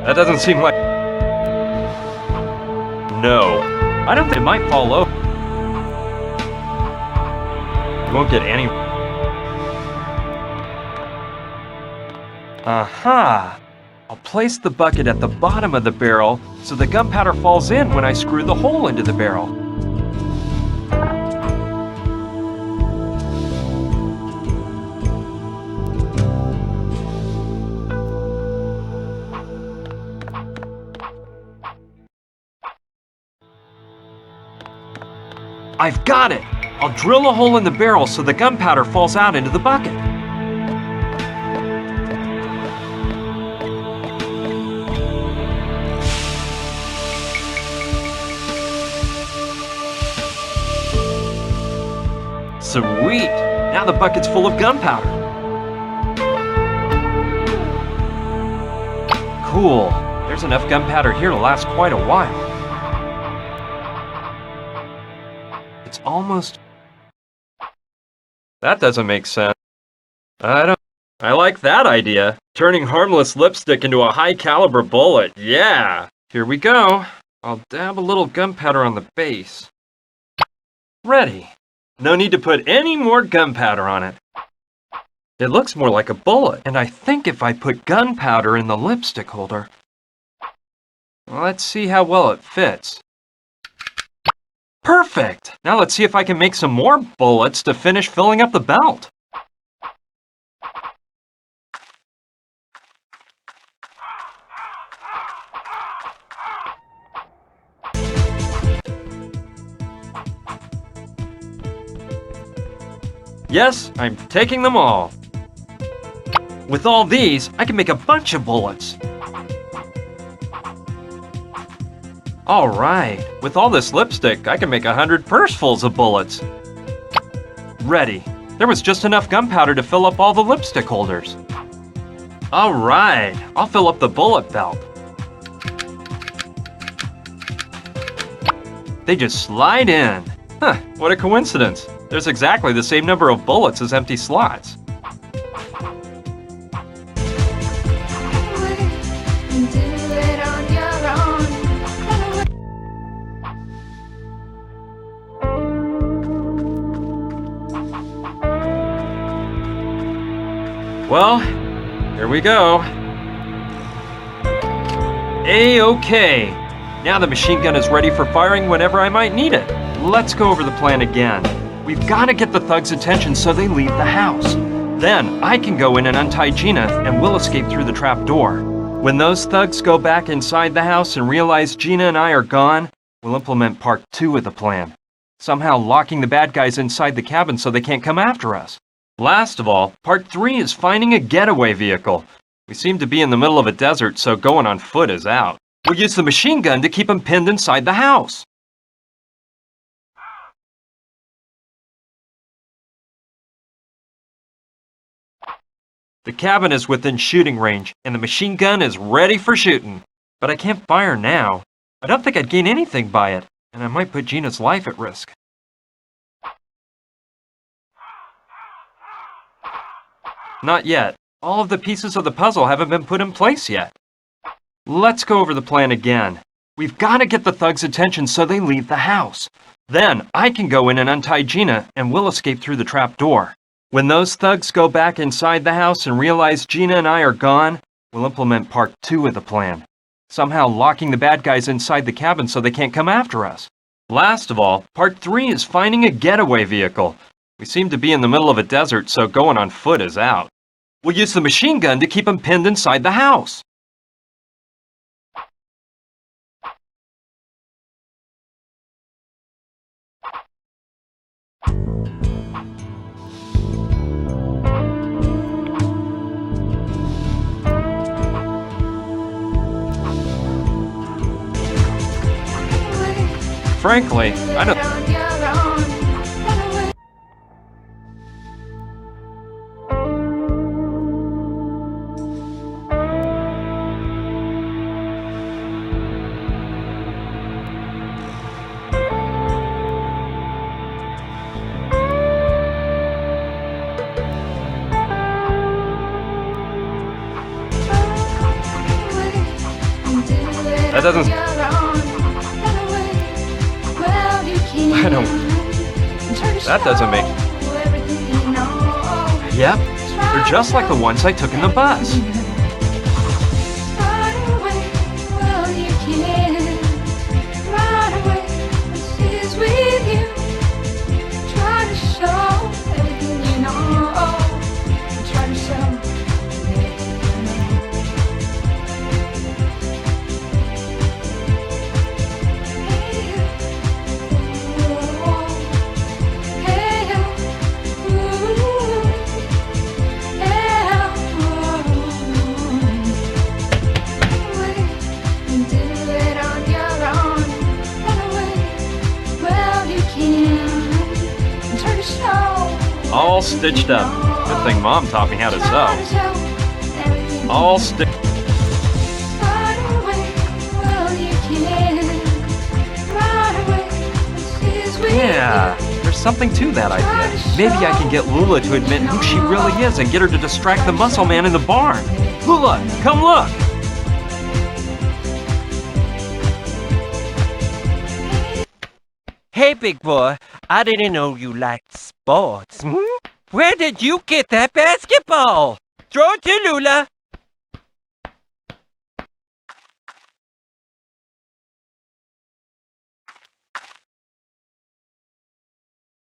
That doesn't seem like... No, I don't think it might fall over. You won't get any... Aha! I'll place the bucket at the bottom of the barrel so the gunpowder falls in when I screw the hole into the barrel. I've got it! I'll drill a hole in the barrel so the gunpowder falls out into the bucket. Sweet! Now the bucket's full of gunpowder. Cool. There's enough gunpowder here to last quite a while. It's almost... That doesn't make sense. I like that idea. Turning harmless lipstick into a high-caliber bullet. Yeah! Here we go. I'll dab a little gunpowder on the base. Ready. No need to put any more gunpowder on it. It looks more like a bullet, and I think if I put gunpowder in the lipstick holder... Let's see how well it fits. Perfect! Now let's see if I can make some more bullets to finish filling up the belt. Yes, I'm taking them all. With all these, I can make a bunch of bullets. Alright, with all this lipstick, I can make 100 pursefuls of bullets. Ready. There was just enough gunpowder to fill up all the lipstick holders. Alright, I'll fill up the bullet belt. They just slide in. Huh, what a coincidence. There's exactly the same number of bullets as empty slots. Well, here we go. A-okay. Now the machine gun is ready for firing whenever I might need it. Let's go over the plan again. We've got to get the thugs' attention so they leave the house. Then I can go in and untie Gina and we'll escape through the trap door. When those thugs go back inside the house and realize Gina and I are gone, we'll implement part 2 of the plan. Somehow locking the bad guys inside the cabin so they can't come after us. Last of all, part 3 is finding a getaway vehicle. We seem to be in the middle of a desert, so going on foot is out. We'll use the machine gun to keep them pinned inside the house. The cabin is within shooting range, and the machine gun is ready for shooting. But I can't fire now. I don't think I'd gain anything by it, and I might put Gina's life at risk. Not yet. All of the pieces of the puzzle haven't been put in place yet. Let's go over the plan again. We've got to get the thugs' attention so they leave the house. Then I can go in and untie Gina, and we'll escape through the trap door. When those thugs go back inside the house and realize Gina and I are gone, we'll implement part 2 of the plan. Somehow locking the bad guys inside the cabin so they can't come after us. Last of all, part 3 is finding a getaway vehicle. We seem to be in the middle of a desert, so going on foot is out. We'll use the machine gun to keep them pinned inside the house. Frankly, I don't... That doesn't... I don't... That doesn't make... Yep, they're just like the ones I took in the bus. All stitched up. Good thing Mom taught me how to sew. All stitched. Yeah, there's something to that idea. Maybe I can get Lula to admit who she really is and get her to distract the muscle man in the barn. Lula, come look! Hey, big boy, I didn't know you liked sports. Where did you get that basketball? Throw it to Lula.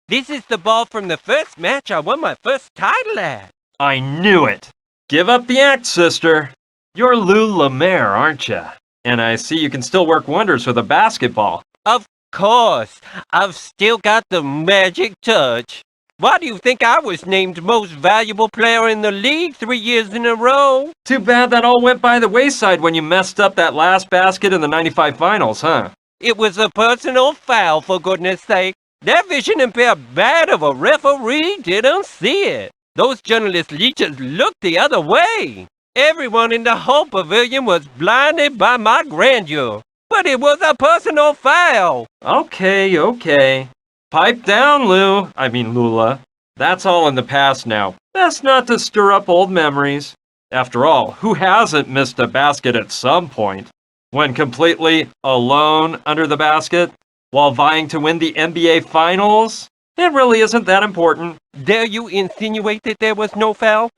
This is the ball from the first match I won my first title at. I knew it! Give up the act, sister. You're Lou Lemaire, aren't you? And I see you can still work wonders with a basketball. Of course, I've still got the magic touch. Why do you think I was named most valuable player in the league 3 years in a row? Too bad that all went by the wayside when you messed up that last basket in the 95 finals, huh? It was a personal foul, for goodness sake. That vision impaired bat of a referee didn't see it. Those journalist leeches looked the other way. Everyone in the whole pavilion was blinded by my grandeur. But it was a personal foul. Okay. Pipe down, Lula. That's all in the past now. Best not to stir up old memories. After all, who hasn't missed a basket at some point? When completely alone under the basket? While vying to win the NBA Finals? It really isn't that important. Dare you insinuate that there was no foul,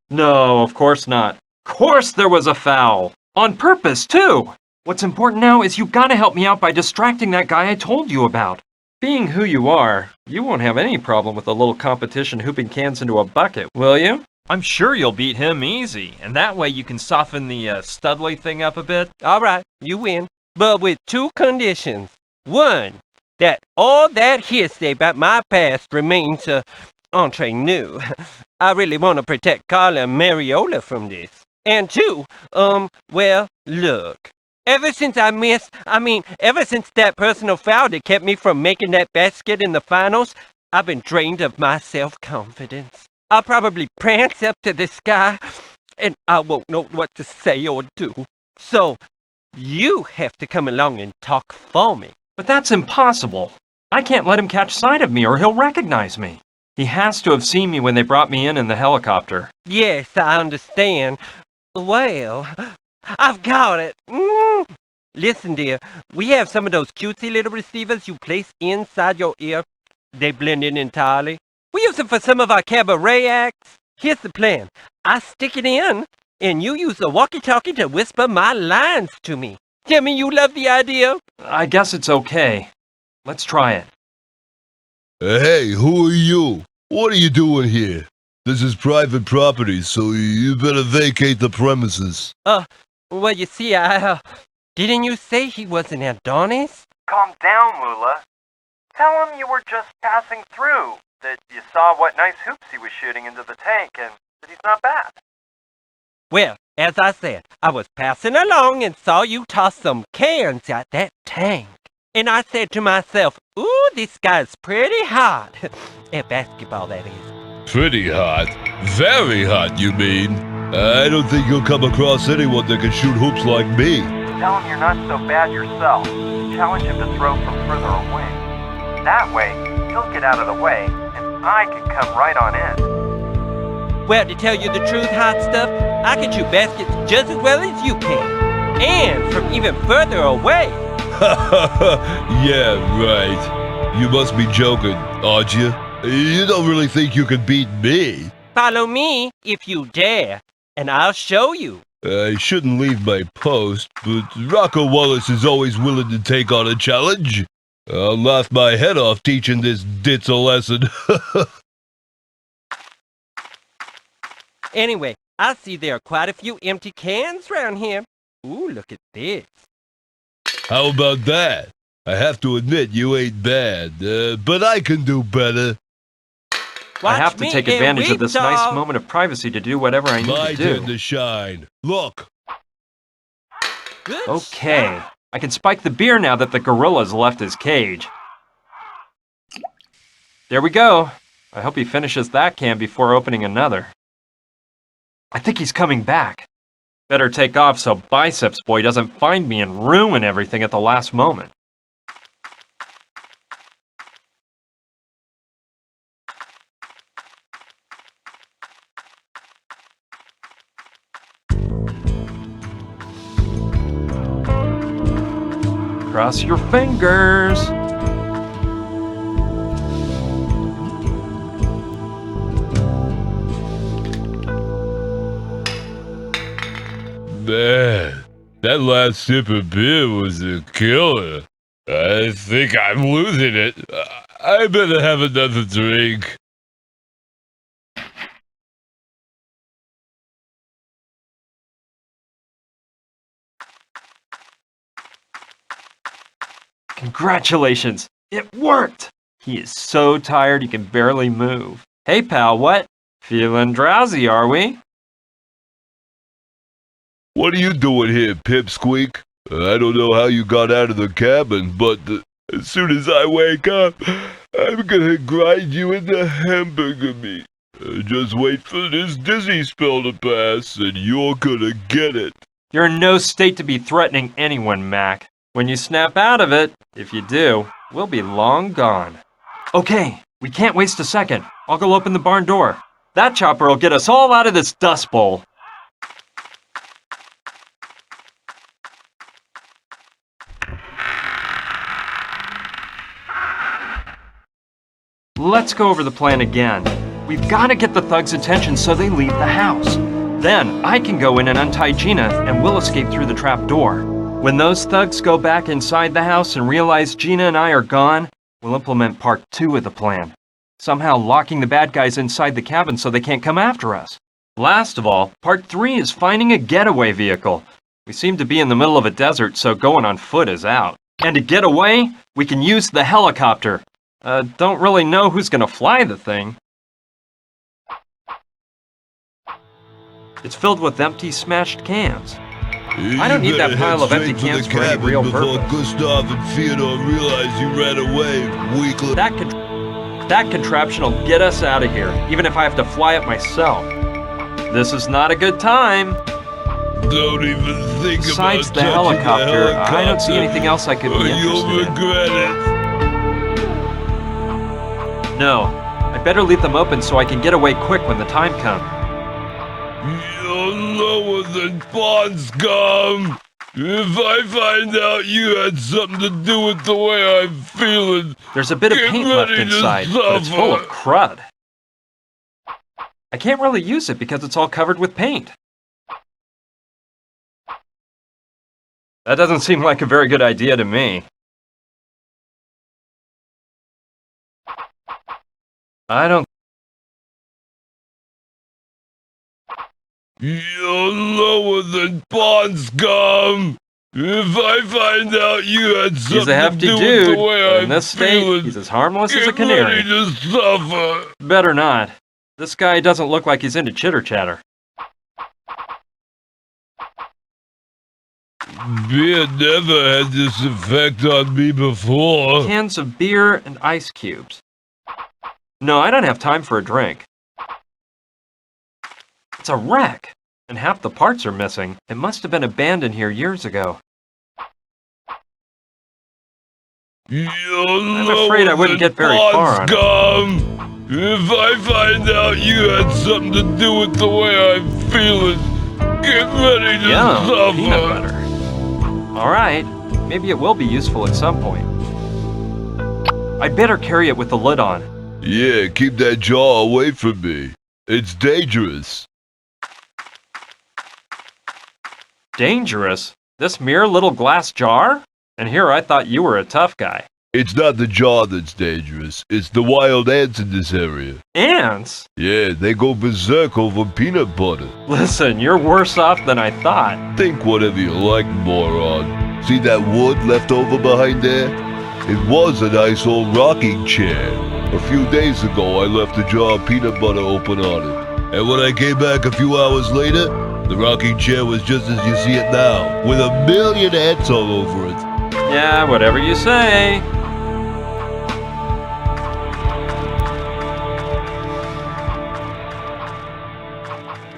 No, of course not. Of course there was a foul. On purpose, too. What's important now is you gotta help me out by distracting that guy I told you about. Being who you are, you won't have any problem with a little competition hooping cans into a bucket, will you? I'm sure you'll beat him easy, and that way you can soften the Studley thing up a bit. All right, you win. But with 2 conditions. 1, that all that hearsay about my past remains entre nous. I really want to protect Carla and Mariola from this. And 2, well, look. Ever since ever since that personal foul that kept me from making that basket in the finals, I've been drained of my self-confidence. I'll probably prance up to this guy, and I won't know what to say or do. So, you have to come along and talk for me. But that's impossible. I can't let him catch sight of me or he'll recognize me. He has to have seen me when they brought me in the helicopter. Yes, I understand. Well, I've got it. Listen, dear, we have some of those cutesy little receivers you place inside your ear. They blend in entirely. We use them for some of our cabaret acts. Here's the plan. I stick it in, and you use the walkie-talkie to whisper my lines to me. Tell me you love the idea? I guess it's okay. Let's try it. Hey, who are you? What are you doing here? This is private property, so you better vacate the premises. Well, you see, didn't you say he was an Adonis? Calm down, Lula. Tell him you were just passing through, that you saw what nice hoops he was shooting into the tank, and that he's not bad. Well, as I said, I was passing along and saw you toss some cans at that tank. And I said to myself, ooh, this guy's pretty hot. At basketball, that is. Pretty hot? Very hot, you mean? I don't think you'll come across anyone that can shoot hoops like me. Tell him you're not so bad yourself. Challenge him to throw from further away. That way, he'll get out of the way, and I can come right on in. Well, to tell you the truth, hot stuff, I can shoot baskets just as well as you can. And from even further away. Yeah, right. You must be joking, aren't you? You don't really think you can beat me? Follow me if you dare, and I'll show you. I shouldn't leave my post, but Rocco Wallace is always willing to take on a challenge. I'll laugh my head off teaching this ditz a lesson. Anyway, I see there are quite a few empty cans around here. Ooh, look at this. How about that? I have to admit you ain't bad, but I can do better. I have to take advantage of this nice moment of privacy to do whatever I need My to do. turn to shine. Look. Okay, I can spike the beer now that the gorilla's left his cage. There we go. I hope he finishes that can before opening another. I think he's coming back. Better take off so Biceps Boy doesn't find me and ruin everything at the last moment. Cross your fingers. Man, that last sip of beer was a killer. I think I'm losing it. I better have another drink. Congratulations! It worked! He is so tired he can barely move. Hey pal, what? Feeling drowsy, are we? What are you doing here, Pipsqueak? I don't know how you got out of the cabin, but as soon as I wake up, I'm gonna grind you into hamburger meat. Just wait for this dizzy spell to pass, and you're gonna get it. You're in no state to be threatening anyone, Mac. When you snap out of it, if you do, we'll be long gone. Okay, we can't waste a second. I'll go open the barn door. That chopper will get us all out of this dust bowl. Let's go over the plan again. We've got to get the thugs' attention so they leave the house. Then I can go in and untie Gina, and we'll escape through the trap door. When those thugs go back inside the house and realize Gina and I are gone, we'll implement part 2 of the plan. Somehow locking the bad guys inside the cabin so they can't come after us. Last of all, part 3 is finding a getaway vehicle. We seem to be in the middle of a desert, so going on foot is out. And to get away, we can use the helicopter. Don't really know who's gonna fly the thing. It's filled with empty, smashed cans. I don't need that pile of empty cans for any real purpose. Gustav and Theodore realize you ran away, weakling. That contraption will get us out of here, even if I have to fly it myself. This is not a good time. Don't even think Besides about the helicopter, I don't see anything else I could be You'll interested regret it. in. No, I better leave them open so I can get away quick when the time comes. You're lower than pond scum. If I find out you had something to do with the way I'm feeling, There's a bit of get paint left ready to inside, but it's full of suffer. crud. I can't really use it because it's all covered with paint. That doesn't seem like a very good idea to me. I don't... You're lower than pond scum. If I find out you had something He's a hefty to do dude, with the way but in I'm this state, feeling, he's as harmless as a get ready canary. to suffer. Better not. This guy doesn't look like he's into chitter-chatter. Beer never had this effect on me before. Cans of beer and ice cubes. No, I don't have time for a drink. It's a wreck, and half the parts are missing. It must have been abandoned here years ago. I'm afraid I wouldn't get very far on it. Scum. If I find out you had something to do with the way I'm feeling, get ready to Yum, suffer. peanut butter. Alright, maybe it will be useful at some point. I'd better carry it with the lid on. Yeah, keep that jar away from me. It's dangerous. Dangerous? This mere little glass jar? And here I thought you were a tough guy. It's not the jar that's dangerous. It's the wild ants in this area. Ants? Yeah, they go berserk over peanut butter. Listen, you're worse off than I thought. Think whatever you like, moron. See that wood left over behind there? It was a nice old rocking chair. A few days ago, I left a jar of peanut butter open on it. And when I came back a few hours later, the rocking chair was just as you see it now, with 1,000,000 ants all over it. Yeah, whatever you say.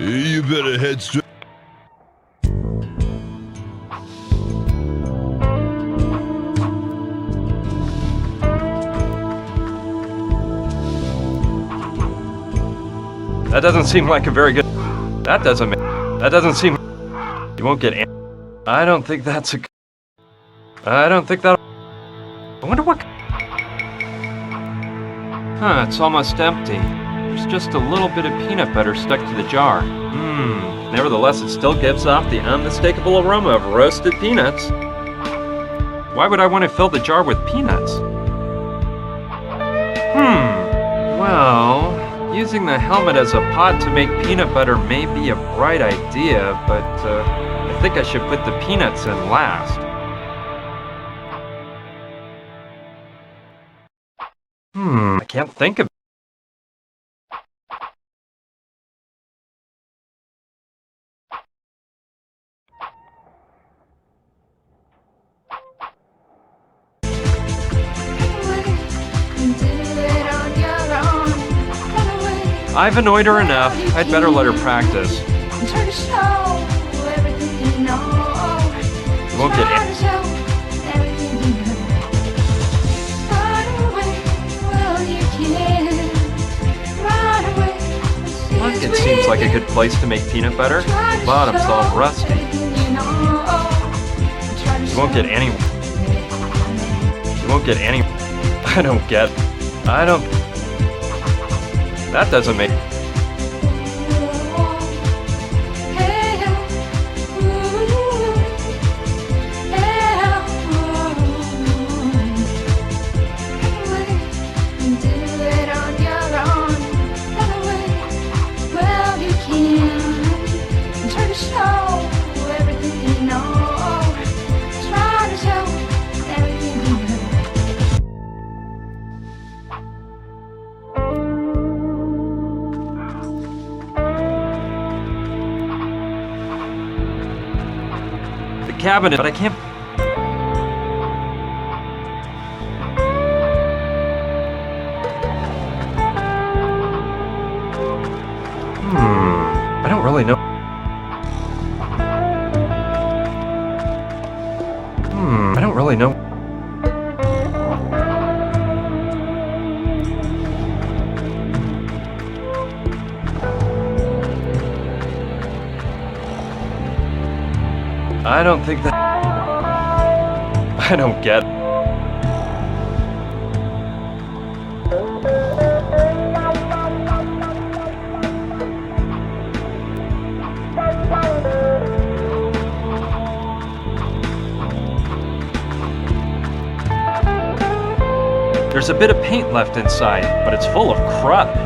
You better head straight. That doesn't seem like a very good... That doesn't seem... You won't get... I don't think that's a... I don't think that... I wonder what... Huh, it's almost empty. There's just a little bit of peanut butter stuck to the jar. Nevertheless, it still gives off the unmistakable aroma of roasted peanuts. Why would I want to fill the jar with peanuts? Well... Using the helmet as a pot to make peanut butter may be a bright idea, but I think I should put the peanuts in last. I can't think of... I've annoyed her enough. I'd better let her practice. You won't get any... Look, it seems like a good place to make peanut butter. The bottom's all rusty. You won't get any... You won't get any... I don't get... I don't... That doesn't make... Cabinet, but I can't... I don't really know... I don't really know... I don't think that... I don't get... There's a bit of paint left inside, but it's full of crud.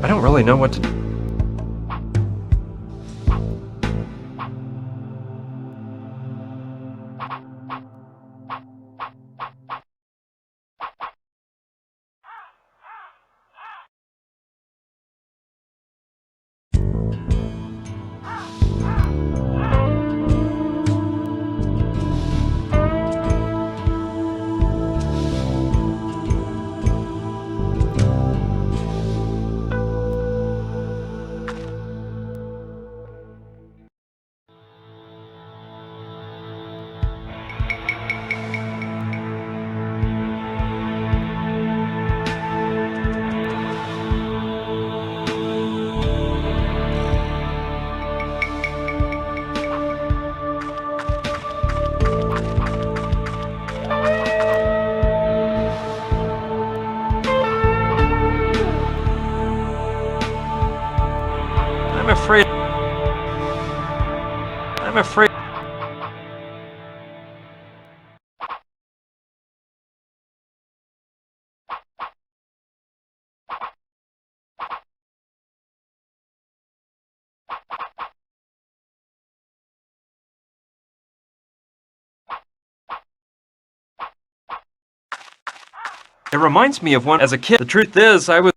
I don't really know what to do. I'm afraid It reminds me of one as a kid. The truth is, I was...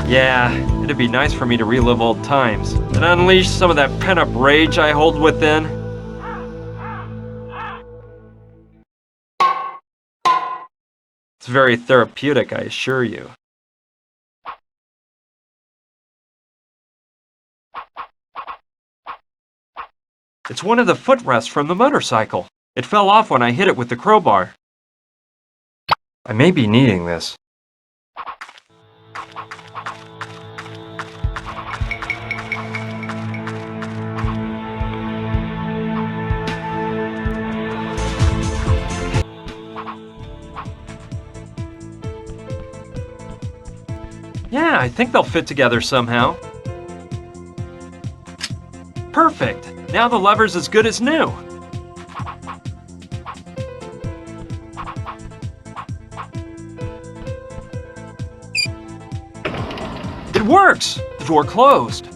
Yeah, it'd be nice for me to relive old times and unleash some of that pent-up rage I hold within. It's very therapeutic, I assure you. It's one of the footrests from the motorcycle. It fell off when I hit it with the crowbar. I may be needing this. Yeah, I think they'll fit together somehow. Perfect! Now the lever's as good as new. It works! The door closed.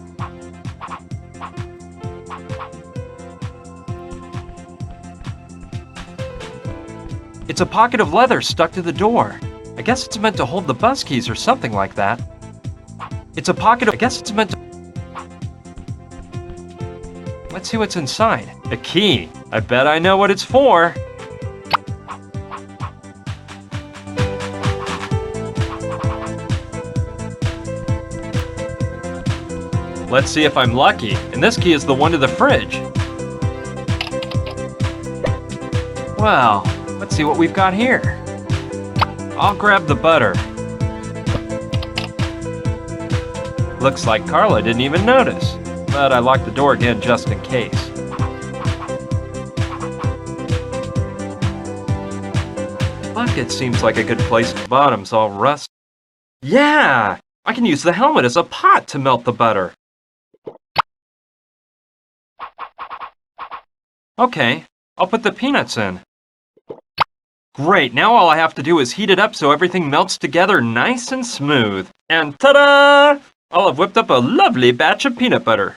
It's a pocket of leather stuck to the door. I guess it's meant to hold the bus keys or something like that. It's a pocket of... I guess it's meant to... Let's see what's inside. A key. I bet I know what it's for. Let's see if I'm lucky. And this key is the one to the fridge. Well, let's see what we've got here. I'll grab the butter. Looks like Carla didn't even notice, but I locked the door again just in case. Bucket seems like a good place. The bottom's all rusty. Yeah! I can use the helmet as a pot to melt the butter. Okay, I'll put the peanuts in. Great, now all I have to do is heat it up so everything melts together nice and smooth. And ta-da! I'll have whipped up a lovely batch of peanut butter.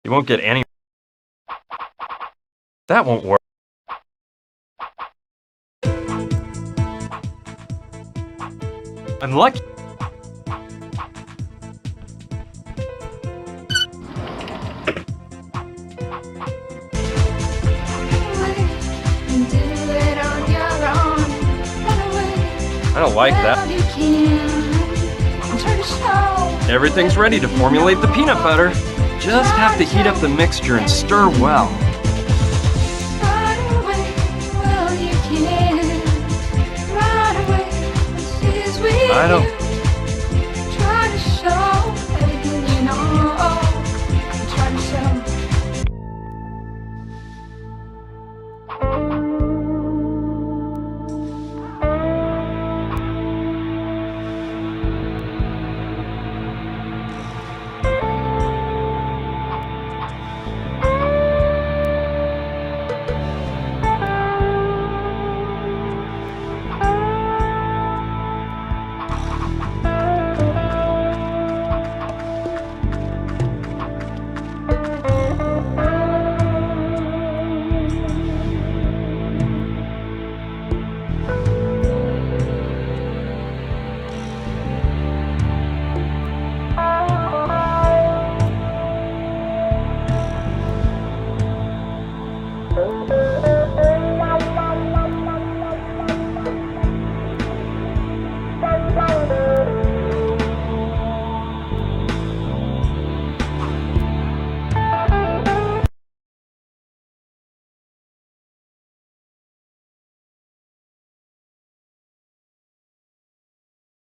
You won't get any... That won't work. I'm lucky. I don't like that. Everything's ready to formulate the peanut butter. Just have to heat up the mixture and stir well. I don't...